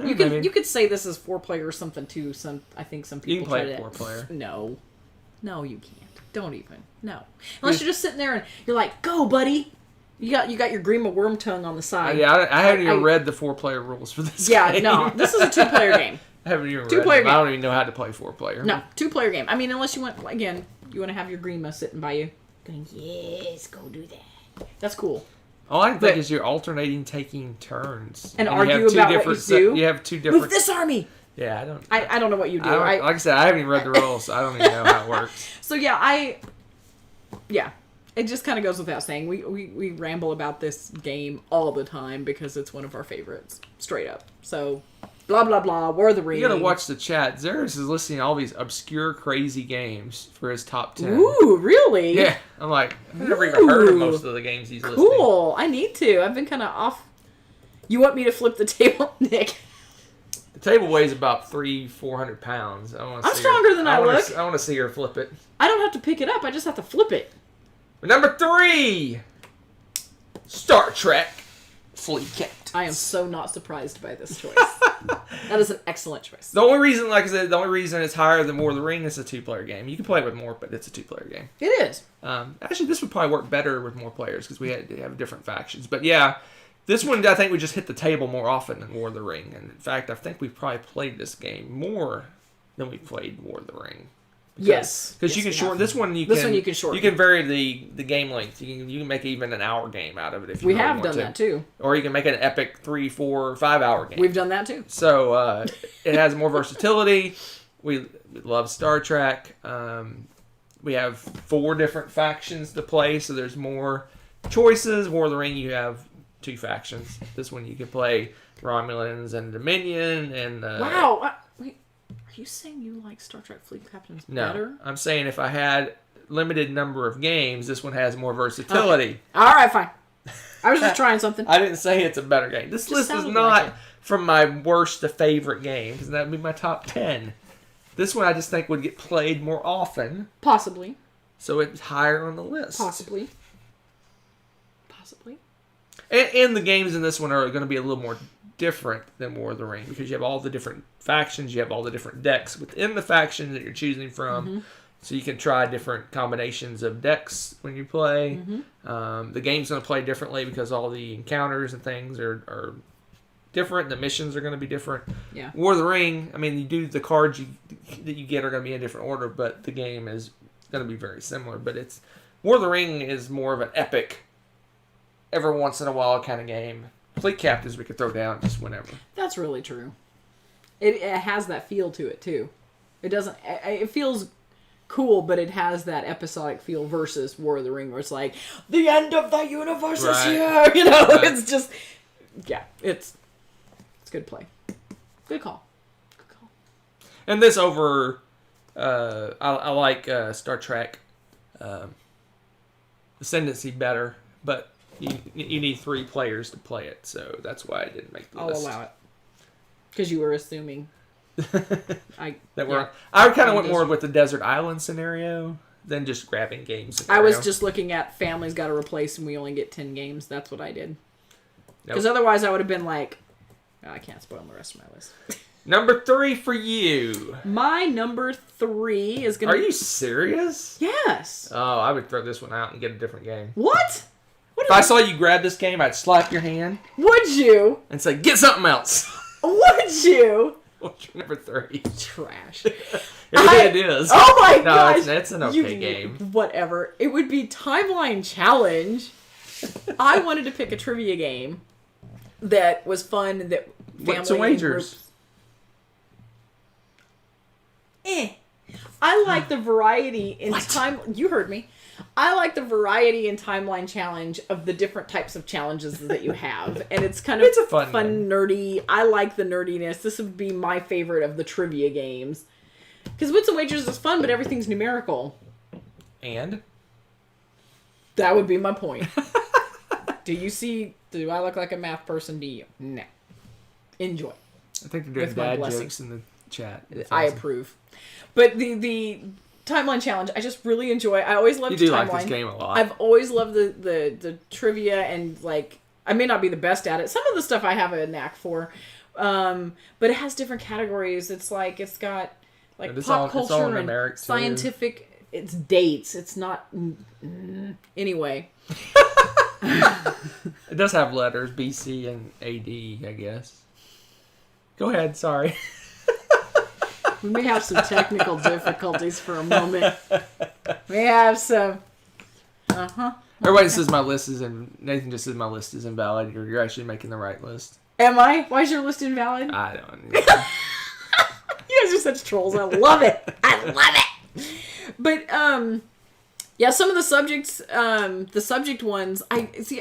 You could say this is 4-player or something too. I think some people you can play 4-player. No, you can't. Don't even. No. Unless you're just sitting there and you're like, go, buddy. You got your Grima Wormtongue on the side. Yeah, I haven't even read the 4-player rules for this game. Yeah, no. This is a 2-player game. I haven't even read 2-player them. game. I don't even know how to play 4-player. No, 2-player game. I mean, unless you want to have your Grima sitting by you. Going, yes, go do that. That's cool. All I think is you're alternating taking turns. And argue about what you do. You have 2 different... Move this army! Yeah, I don't... I don't know what you do. Like I said, I haven't even read the rules, so I don't even know how it works. So yeah, it just kind of goes without saying. We ramble about this game all the time because it's one of our favorites, straight up. So, blah, blah, blah, War of the Ring. You gotta watch the chat. Zeros is listing all these obscure, crazy games for his top 10. Ooh, really? Yeah. I'm like, I've never even heard of most of the games he's listing. Cool. I need to. I've been kind of off. You want me to flip the table, Nick? The table weighs about 400 pounds. I'm stronger than I look. I want to see her flip it. I don't have to pick it up. I just have to flip it. Number 3, Star Trek Fleet Count. I am so not surprised by this choice. That is an excellent choice. The only reason, like I said, it's higher than War of the Ring is a 2-player game. You can play it with more, but it's a 2-player game. It is. Actually, this would probably work better with more players because we have different factions. But yeah, this one I think we just hit the table more often than War of the Ring. And in fact, I think we've probably played this game more than we played War of the Ring. Because you can shorten this one. You can shorten. You can vary the game length. You can make even an hour game out of it if you. We have done that too. Or you can make an epic 3, 4, 5 hour game. We've done that too. So it has more versatility. We love Star Trek. We have 4 different factions to play, so there's more choices. War of the Ring, you have 2 factions. This one you can play Romulans and Dominion and. Wow. Wait. Are you saying you like Star Trek Fleet Captains better? No, I'm saying if I had limited number of games, this one has more versatility. Okay. All right, fine. I was just trying something. I didn't say it's a better game. This list is not from my worst to favorite game, because that would be my top 10. This one I just think would get played more often. Possibly. So it's higher on the list. Possibly. And the games in this one are going to be a little more different than War of the Ring, because you have all the different factions, you have all the different decks within the faction that you're choosing from. Mm-hmm. So you can try different combinations of decks when you play. Mm-hmm. The game's going to play differently because all the encounters and things are different. The missions are going to be different. Yeah. War of the Ring, I mean, the cards that you get are going to be in different order, but the game is going to be very similar. But War of the Ring is more of an epic, every once in a while kind of game. Fleet Captains we could throw down just whenever. That's really true. It has that feel to it too. It doesn't. It feels cool, but it has that episodic feel versus War of the Ring, where it's like the end of the universe is here. You know, it's just it's good play. Good call. And this over, I like Star Trek Ascendancy better, but you need 3 players to play it, so that's why I didn't make the list. I'll allow it. Because you were assuming. I kind of went more with the Desert Island scenario than just grabbing games scenario. I was just looking at Family's Got to Replace and we only get 10 games. That's what I did. Because otherwise I would have been like, I can't spoil the rest of my list. Number 3 for you. My number 3 is going to Are you serious? Yes. Oh, I would throw this one out and get a different game. What? If I saw you grab this game, I'd slap your hand. Would you? And say, get something else. Would you? What's your number 3? Trash. It is. Oh my gosh. No, it's an okay game. Whatever. It would be Timeline Challenge. I wanted to pick a trivia game that was fun, that family What's the wagers? I like the variety in time. You heard me. I like the variety and Timeline Challenge of the different types of challenges that you have. And it's kind of a fun nerdy. I like the nerdiness. This would be my favorite of the trivia games. Because Wits and Wagers is fun, but everything's numerical. And? That would be my point. Do I look like a math person to you? No. Enjoy. I think they're doing dad jokes in the chat. I approve. But the Timeline Challenge, I just really enjoy. I always loved Timeline. You do like this game a lot. I've always loved the trivia, and like I may not be the best at it. Some of the stuff I have a knack for, but it has different categories. It's got like pop culture and scientific. Too. It's dates. It's not anyway. It does have letters BC and AD, I guess. Go ahead. Sorry. We may have some technical difficulties for a moment. We have some. Everybody says my list is Nathan just says my list is invalid. You're actually making the right list. Am I? Why is your list invalid? I don't know. You guys are such trolls. I love it. I love it. But, yeah, some of the subjects, the subject ones,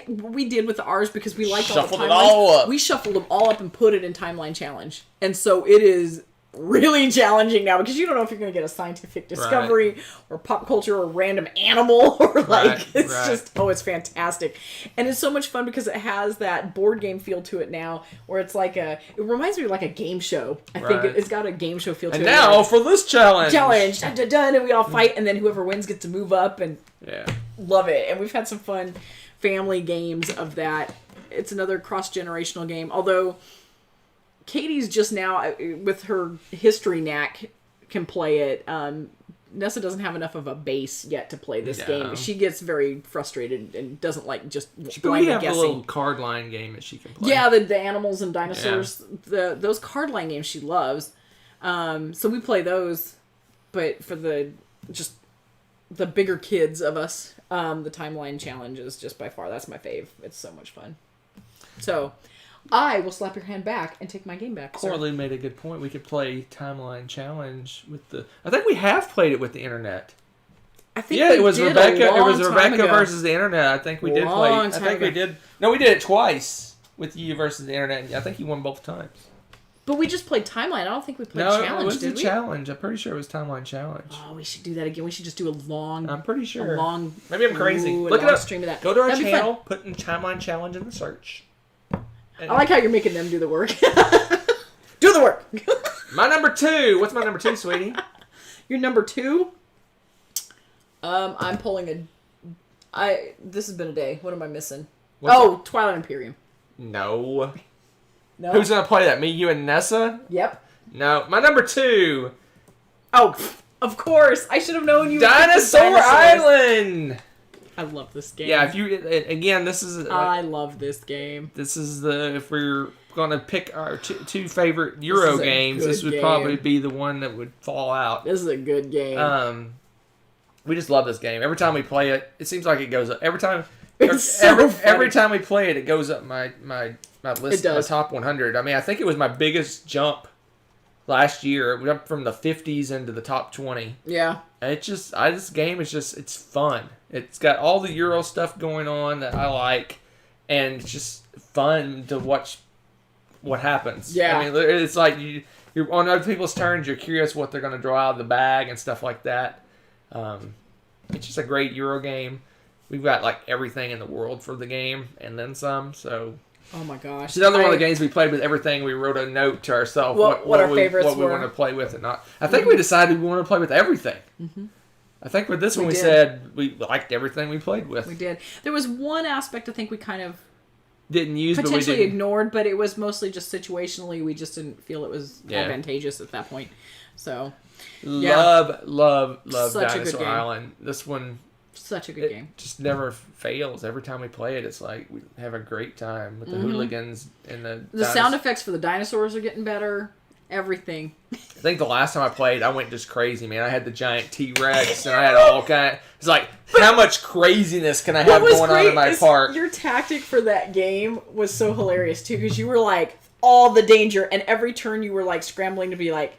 we did with ours because we liked all the timelines. All up. We shuffled them all up and put it in Timeline Challenge. And so it is really challenging now because you don't know if you're going to get a scientific discovery or pop culture or random animal or it's fantastic. And it's so much fun because it has that board game feel to it now where it's like it reminds me of like a game show. I think it's got a game show feel to it. And now for this challenge. Dun, dun, dun, and we all fight and then whoever wins gets to move up and love it. And we've had some fun family games of that. It's another cross-generational game, although Katie's just now, with her history knack, can play it. Nessa doesn't have enough of a base yet to play this game. She gets very frustrated and doesn't like just blind guessing. A little card line game that she can play. Yeah, the animals and dinosaurs. Yeah. Those card line games she loves. So we play those. But for the bigger kids of us, the Timeline Challenge is just by far, that's my fave. It's so much fun. So I will slap your hand back and take my game back. Coralie made a good point. We could play Timeline Challenge with I think we have played it with the internet. I think it was Rebecca. It was Rebecca versus the internet. I think we did play. I think we did. No, we did it twice with you versus the internet. I think you won both times. But we just played Timeline. I don't think we played No, Challenge, it was did the we? challenge. I'm pretty sure it was Timeline Challenge. Oh, we should do that again. We should just do a long... I'm pretty sure. Maybe I'm crazy. Ooh, Look it up. Stream of that. Go to our That'd be channel, fun. put in Timeline Challenge in the search. I like how you're making them do the work. Do the work. My number 2. What's my number 2, sweetie? Your number 2? I'm pulling this has been a day. What am I missing? Twilight Imperium. No. No. Who's gonna play that? Me, you, and Nessa? Yep. No. My number 2. Oh, of course. I should have known you. Dinosaur Island. I love this game. Yeah. If you again, this is. I love this game. This is if we're gonna pick our two favorite Euro games, this would probably be the one that would fall out. This is a good game. We just love this game. Every time we play it, it seems like it goes up. Every time. Every time we play it, it goes up my list, my top 100. I mean, I think it was my biggest jump last year. We went from the 50s into the top 20. Yeah. This game is just, it's fun. It's got all the Euro stuff going on that I like, and it's just fun to watch what happens. Yeah. I mean, it's like you're on other people's turns. You're curious what they're going to draw out of the bag and stuff like that. It's just a great Euro game. We've got like everything in the world for the game and then some. So, oh my gosh, it's another one of the games we played with everything. We wrote a note to ourselves what our favorites what we want to play with and not. I think we decided we want to play with everything. Mm-hmm. I think with this one we said we liked everything we played with. We did. There was one aspect I think we kind of didn't use, potentially but we ignored, but it was mostly just situationally. We just didn't feel it was advantageous at that point. So, love Such Dinosaur Island. This one. Such a good game. Just never fails. Every time we play it, it's like we have a great time with the hooligans and the sound effects for the dinosaurs are getting better. Everything. I think the last time I played, I went just crazy, man. I had the giant T-Rex and I had all kind. It's like, how much craziness can I have going on in my park? Your tactic for that game was so hilarious too, because you were like all the danger, and every turn you were like scrambling to be like,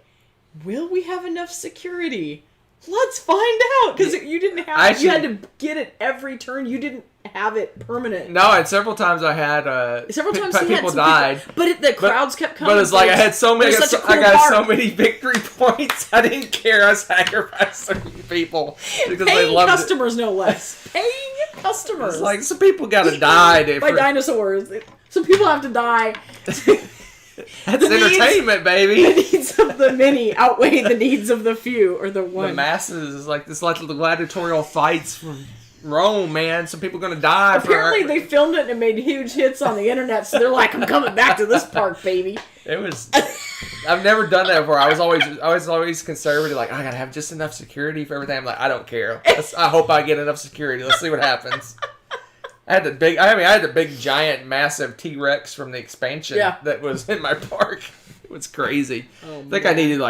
will we have enough security? Let's find out, because you didn't have. You had to get it every turn. You didn't have it permanent. No, and several times I had. Several times people died, but the crowds kept coming. But it's like I had so many. I got so many victory points. I didn't care. I sacrificed so many people because they loved customers, no less. Paying customers. It's like some people got to die by dinosaurs. Some people have to die. That's entertainment, baby. The needs of the many outweigh the needs of the few, or the one. The masses is like this, like the gladiatorial fights from Rome, man. Some people are gonna die. Apparently, they filmed it and it made huge hits on the internet. So they're like, "I'm coming back to this park, baby." It was. I've never done that before. I was always conservative. Like, I gotta have just enough security for everything. I'm like, I don't care. I hope I get enough security. Let's see what happens. I had the big, giant, massive T-Rex from the expansion that was in my park. It was crazy. Oh, I think I needed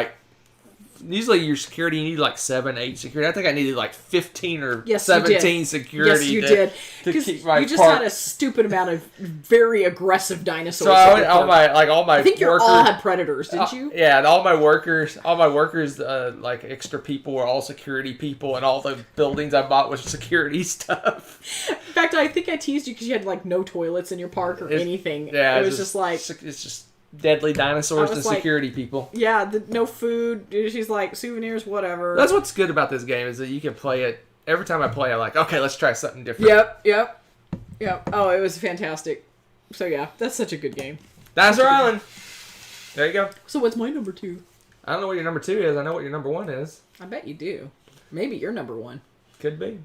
usually your security, you need like 7, 8 security. I think I needed like 15 or 17 security. Yes, you did. To keep my you just had a stupid amount of very aggressive dinosaurs. So all my I think you all had predators, didn't you? Yeah, and all my workers, like extra people were all security people, and all the buildings I bought was security stuff. In fact, I think I teased you because you had like no toilets in your park or anything. Yeah, it was just like it's just deadly dinosaurs and security people. Yeah, no food. She's like, souvenirs, whatever. That's what's good about this game is that you can play it. Every time I play, I'm like, okay, let's try something different. Yep. Oh, it was fantastic. So yeah, that's such a good game. Dinosaur Island. There you go. So what's my number 2? I don't know what your number 2 is. I know what your number 1 is. I bet you do. Maybe you're number 1. Could be.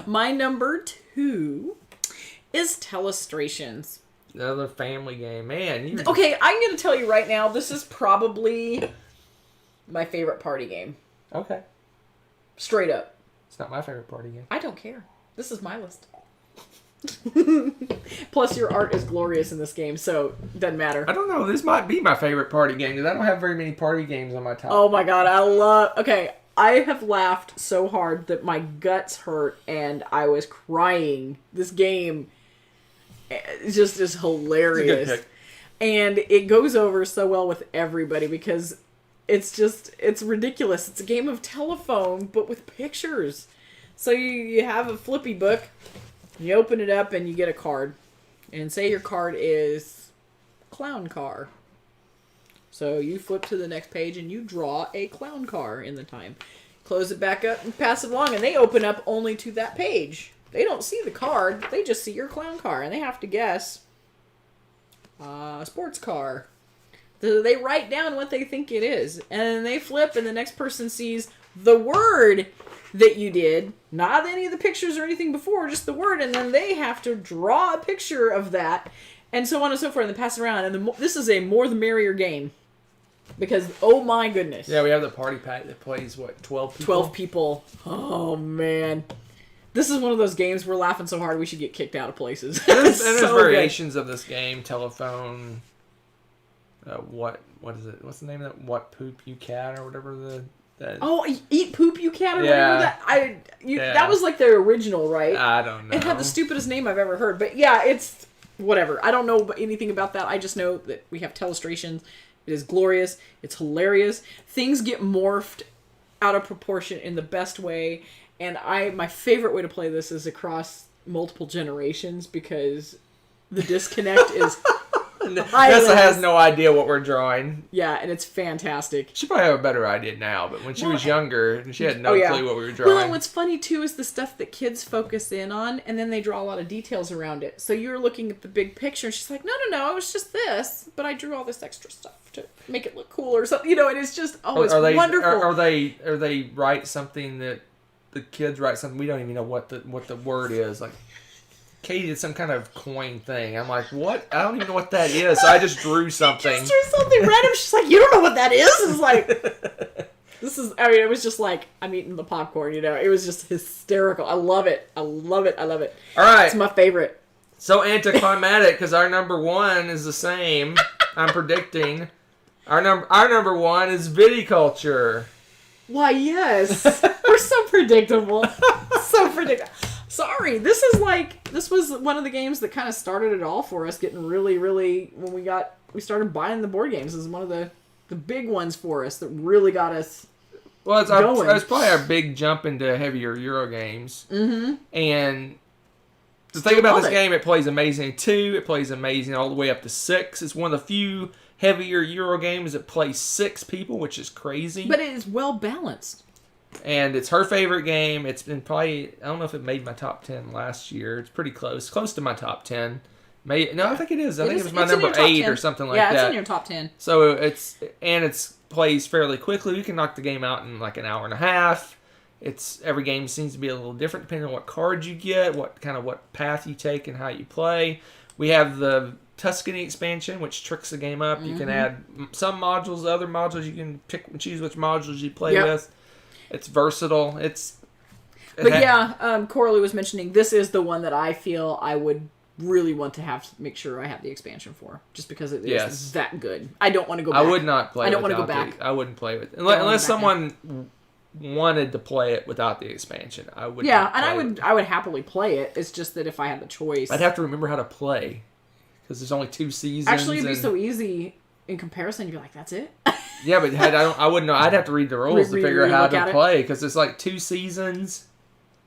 My number 2 is Telestrations. Another family game. Man. Okay, I'm going to tell you right now, this is probably my favorite party game. Okay. Straight up. It's not my favorite party game. I don't care. This is my list. Plus, your art is glorious in this game, so it doesn't matter. I don't know. This might be my favorite party game because I don't have very many party games on my top. Oh my god, Okay, I have laughed so hard that my guts hurt and I was crying. This game just is hilarious. It's a good pick. And it goes over so well with everybody because it's ridiculous. It's a game of telephone, but with pictures. So you have a flippy book, you open it up, and you get a card. And say your card is Clown Car. So you flip to the next page and you draw a clown car in the time. Close it back up and pass it along, and they open up only to that page. They don't see the card, they just see your clown car, and they have to guess sports car. So they write down what they think it is, and then they flip, and the next person sees the word that you did, not any of the pictures or anything before, just the word, and then they have to draw a picture of that, and so on and so forth, and they pass it around. And this is a more the merrier game, because oh my goodness. Yeah, we have the party pack that plays, 12 people? 12 people. Oh man. This is one of those games we're laughing so hard we should get kicked out of places. And there's variations of this game. Telephone. What is it? What's the name of that? What Poop You Cat or whatever Eat Poop You Cat or whatever that. That was like their original, right? I don't know. It had the stupidest name I've ever heard. But yeah, it's whatever. I don't know anything about that. I just know that we have Telestrations. It is glorious. It's hilarious. Things get morphed out of proportion in the best way. And my favorite way to play this is across multiple generations, because the disconnect is Nessa has no idea what we're drawing. Yeah, and it's fantastic. She probably have a better idea now, but when she was younger, she had no clue what we were drawing. Well, and what's funny, too, is the stuff that kids focus in on, and then they draw a lot of details around it. So you're looking at the big picture, and she's like, no, it was just this, but I drew all this extra stuff to make it look cool or something. And it's just, it's wonderful. Or they write something that the kids write something, we don't even know what the word is. Like, Katie did some kind of coin thing. I'm like, what? I don't even know what that is. So I just drew something. She just drew something random. She's like, you don't know what that is? It's like, it was just like, I'm eating the popcorn, It was just hysterical. I love it. I love it. All right. It's my favorite. So anticlimactic, because our number one is the same. I'm predicting. Our number one is Viticulture. Why, yes. We're so predictable. Sorry, this was one of the games that kind of started it all for us, getting really, really, when we started buying the board games. This is one of the big ones for us that really got us going. It's probably our big jump into heavier Euro games. Mm-hmm. And the thing about this game, it plays amazing 2, it plays amazing all the way up to 6. It's one of the few heavier Euro games that plays 6 people, which is crazy. But it is well balanced. And it's her favorite game. It's been probably, I don't know if it made my top 10 last year. It's pretty close to my top 10. I think it is. I think it was my number 8 or something like that. Yeah, it's in your top 10. So it's plays fairly quickly. You can knock the game out in like an hour and a half. Every game seems to be a little different depending on what cards you get, what path you take, and how you play. We have the Tuscany expansion, which tricks the game up. You can add some modules, other modules. You can pick and choose which modules you play with. It's versatile. Coralie was mentioning this is the one that I feel I would really want to make sure I have the expansion for, just because it is that good. I don't want to go back. I would not play. I don't want to go back. I wouldn't play with it unless someone wanted to play it without the expansion. I would. Yeah, and I would happily play it. It's just that if I had the choice, I'd have to remember how to play because there's only 2 seasons. Actually, it'd be so easy in comparison. You'd be like, that's it. Yeah, but I wouldn't know. I'd have to read the rules to figure out how to play because it's like 2 seasons.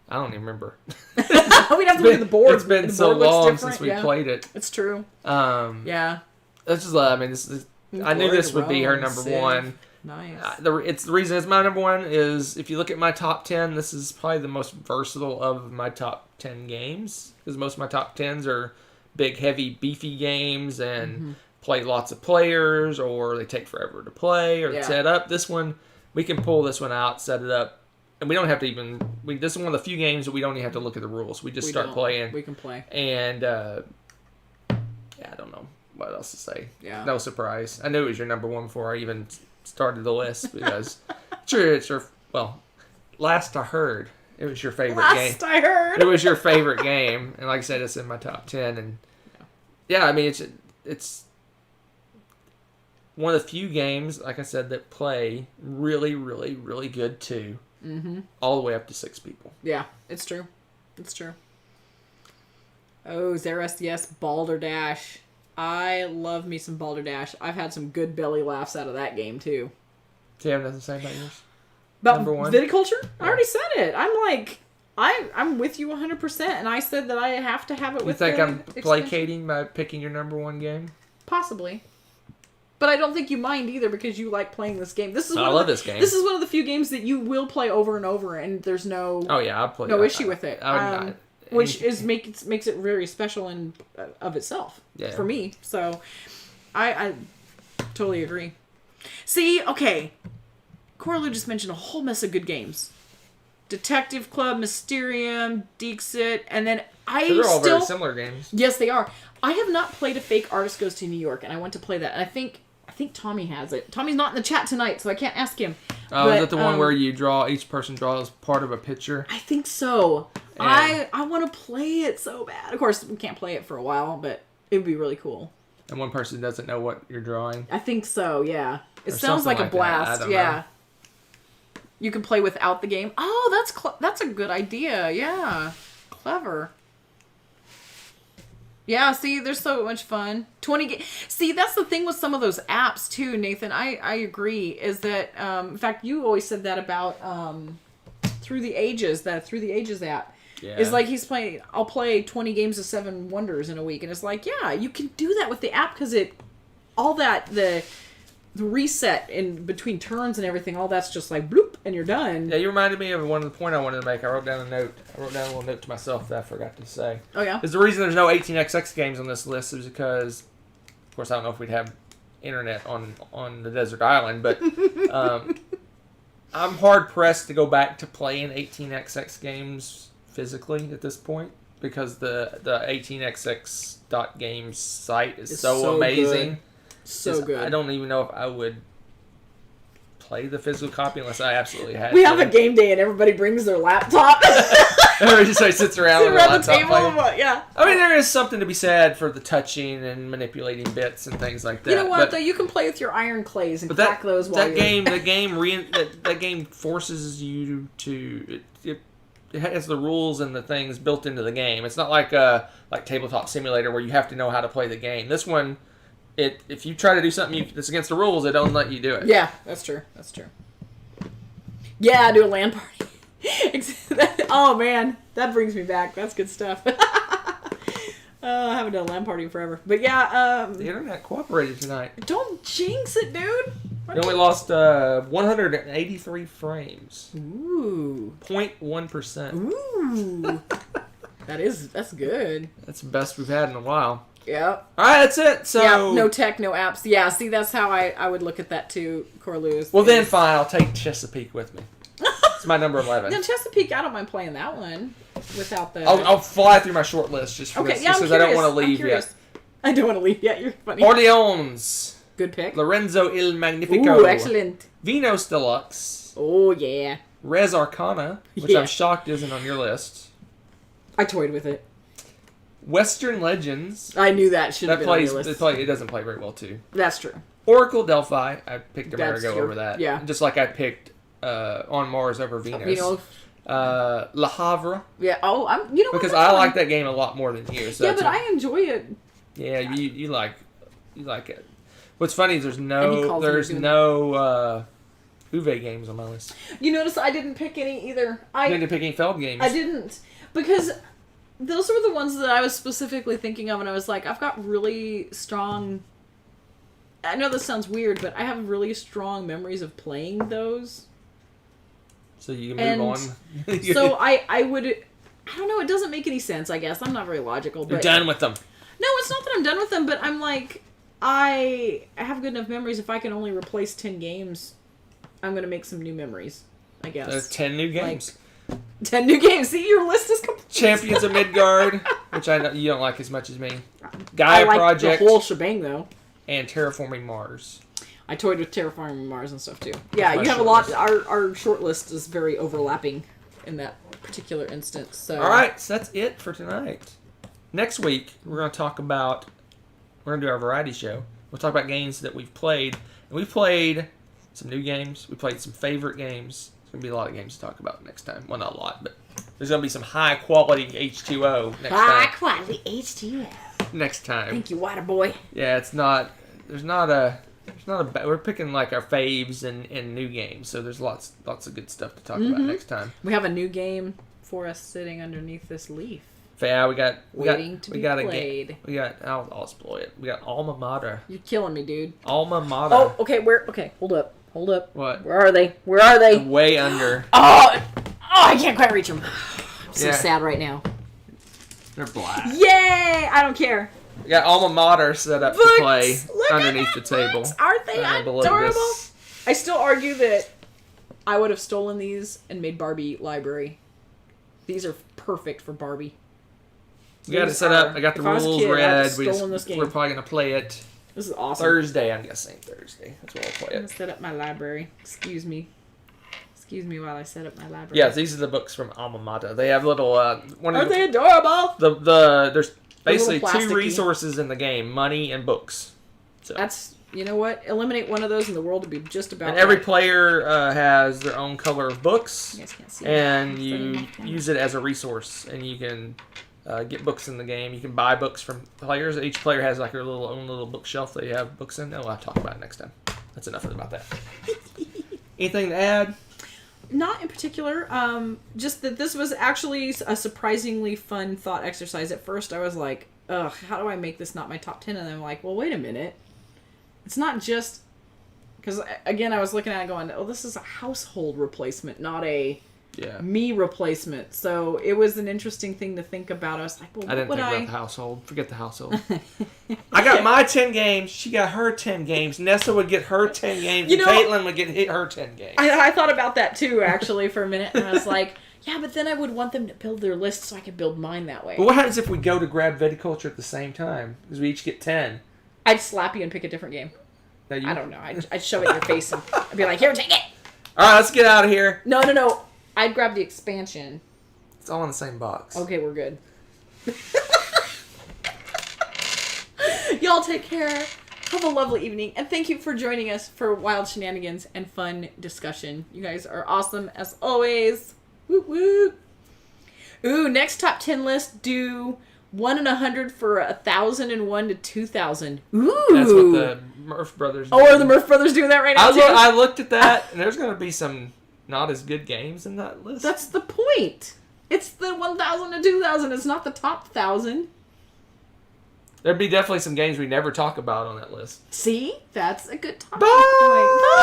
I don't even remember. We'd have to look at the board. It's been so long since we played it. It's true. Yeah. That's just. I mean, I knew this would be her number 1. Nice. The reason it's my number 1 is if you look at my top 10, this is probably the most versatile of my top 10 games because most of my top 10s are big, heavy, beefy games and play lots of players, or they take forever to play or set up. This one, we can pull this one out, set it up, and we don't have to even. This is one of the few games that we don't even have to look at the rules. We just start playing. We can play. And I don't know what else to say. Yeah. No surprise. I knew it was your number 1 before I even started the list because it's your last I heard. It was your favorite game. Last I heard. It was your favorite game, and like I said, it's in my top 10. And I mean, it's one of the few games, like I said, that play really, really, really good too. All the way up to 6 people. Yeah, it's true. It's true. Oh, Zeros, yes, Balderdash. I love me some Balderdash. I've had some good belly laughs out of that game too. Do you have nothing to say about yours? About number 1? Viticulture? Yeah. I already said it. I'm like, I'm with you 100%, and I said that I have to have it with. You think I'm placating by picking your number 1 game? Possibly. But I don't think you mind either because you like playing this game. I love this game. This is one of the few games that you will play over and over, and there's no I'll play issue with it. Which makes it very special in of itself for me. So I totally agree. See, okay, Corlu just mentioned a whole mess of good games. Detective Club, Mysterium, Dixit, and then they're all very similar games. Yes, they are. I have not played A Fake Artist Goes to New York, and I want to play that. And I think Tommy has it. Tommy's not in the chat tonight, so I can't ask him. Oh, is that the one where each person draws part of a picture? I think so. And I want to play it so bad. Of course, we can't play it for a while, but it would be really cool. And one person doesn't know what you're drawing? I think so, yeah. It sounds like a blast. I don't know. You can play without the game. Oh, that's a good idea. Yeah. Clever. Yeah, see, they're so much fun. See, that's the thing with some of those apps, too, Nathan. I agree, is that, in fact, you always said that about Through the Ages app. Yeah. It's like I'll play 20 games of Seven Wonders in a week, and it's like, yeah, you can do that with the app, because the reset in between turns and everything, all that's just like bloop, and you're done. Yeah, you reminded me of one of the point I wanted to make. I wrote down a little note to myself that I forgot to say. Oh, yeah? Is the reason there's no 18XX games on this list is because, of course, I don't know if we'd have internet on the desert island, but I'm hard-pressed to go back to playing 18XX games physically at this point because the 18xx.games site is so amazing. Good. So good. I don't even know if I would play the physical copy unless I absolutely had to. We have a game day and everybody brings their laptop. Everybody just sits around with the table. Yeah. I mean, there is something to be said for the touching and manipulating bits and things like that. You know what, though? You can play with your iron clays and crack those while that game forces you to... It has the rules and the things built into the game. It's not like Tabletop Simulator where you have to know how to play the game. This one... If you try to do something that's against the rules, it don't let you do it. Yeah, that's true. Yeah, do a LAN party. Oh, man. That brings me back. That's good stuff. I haven't done a LAN party in forever. But yeah, the internet cooperated tonight. Don't jinx it, dude. We only lost 183 frames. Ooh. 0.1%. Ooh. That's good. That's the best we've had in a while. Yep. All right, that's it. So no tech, no apps. Yeah, see, that's how I would look at that too, Corluz. Well, then fine. I'll take Chesapeake with me. It's my number 11. No, Chesapeake, I don't mind playing that one without the... I'll fly through my short list just for this, because I don't want to leave yet. I don't want to leave yet. You're funny. Orleans. Good pick. Lorenzo Il Magnifico. Ooh, excellent. Venus Deluxe. Oh, yeah. Res Arcana, which I'm shocked isn't on your list. I toyed with it. Western Legends. I knew that should have been on your list. It doesn't play very well, too. That's true. Oracle Delphi. I picked Amerigo over that. Yeah. Just like I picked On Mars over Venus. Le Havre. Yeah. Oh, because I like that game a lot more than you. So yeah, but I enjoy it. Yeah, you like it. What's funny is there's no Uwe games on my list. You notice I didn't pick any either. You didn't pick any Feld games. I didn't, because those were the ones that I was specifically thinking of, and I was like, I've got really strong... I know this sounds weird, but I have really strong memories of playing those. So you can move on. So I would... I don't know, it doesn't make any sense, I guess. I'm not very logical. You're done with them. No, it's not that I'm done with them, but I'm like... I have good enough memories. If I can only replace 10 games, I'm going to make some new memories, I guess. There's 10 new games. 10 new games. See, your list is complete. Champions of Midgard, which I know you don't like as much as me. Gaia Project. The whole shebang, though. And Terraforming Mars. I toyed with Terraforming Mars and stuff, too. Yeah, you have a lot. Our short list is very overlapping in that particular instance. So. All right, so that's it for tonight. Next week, we're going to talk about... We're going to do our variety show. We'll talk about games that we've played. And we've played some new games. We played some favorite games. There's going to be a lot of games to talk about next time. Well, not a lot, but there's going to be some high-quality H2O next time. High-quality H2O. Next time. Thank you, water boy. Yeah, we're picking like our faves and new games. So there's lots of good stuff to talk about next time. We have a new game for us sitting underneath this leaf. Yeah, we got Waiting to be got a played. game. We got. I'll spoil it. We got Alma Mater. You're killing me, dude. Alma Mater. Oh, okay. Okay, hold up. What? Where are they? Where are they? Way under. Oh, I can't quite reach them. I'm so sad right now. They're black. Yay! I don't care. We got Alma Mater set up to play underneath the table. Books. Aren't they adorable? I still argue that I would have stolen these and made Barbie library. These are perfect for Barbie. We got it set up. I got the rules read. We're probably going to play it This is awesome. Thursday, I'm guessing. Thursday. That's when we'll play I'm going it. to set up my library. Excuse me while I set up my library. Yeah, these are the books from Alma Mater. They have little... Aren't they adorable? There's basically two resources in the game. Money and books. So. That's... You know what? Eliminate one of those and the world would be just about And every player has their own color of books. You guys can't see and you use it as a resource. And you can get books in the game. You can buy books from players. Each player has like their own little bookshelf they have books in. We'll have to talk about it next time. That's enough about that. Anything to add? Not in particular. Just that this was actually a surprisingly fun thought exercise. At first I was like, ugh, how do I make this not my top 10? And then I'm like, well, wait a minute. It's not just... Because, again, I was looking at it going, oh, this is a household replacement, not a me replacement. So it was an interesting thing to think about. I was like, well, I didn't what think would about the household. Forget the household. I got my 10 games. She got her 10 games. Nessa would get her 10 games. And Caitlin would get her 10 games. I thought about that, too, actually, for a minute. And I was like, yeah, but then I would want them to build their list so I could build mine that way. But what happens if we go to grab Viticulture at the same time? Because we each get 10. I'd slap you and pick a different game. I don't know. I'd shove it in your face and I'd be like, here, take it. All right, let's get out of here. No. I'd grab the expansion. It's all in the same box. Okay, we're good. Y'all take care. Have a lovely evening. And thank you for joining us for wild shenanigans and fun discussion. You guys are awesome as always. Woot woot. Ooh, next top 10 list, do 1 in 100 for 1,001 to 2,000. Ooh. That's what the Murph Brothers do. Oh, are the Murph Brothers doing that right now, too? I looked at that, and there's going to be some not as good games in that list. That's the point. It's the 1,000 to 2,000. It's not the top 1,000. There'd be definitely some games we never talk about on that list. See? That's a good talking Bye! point. Bye!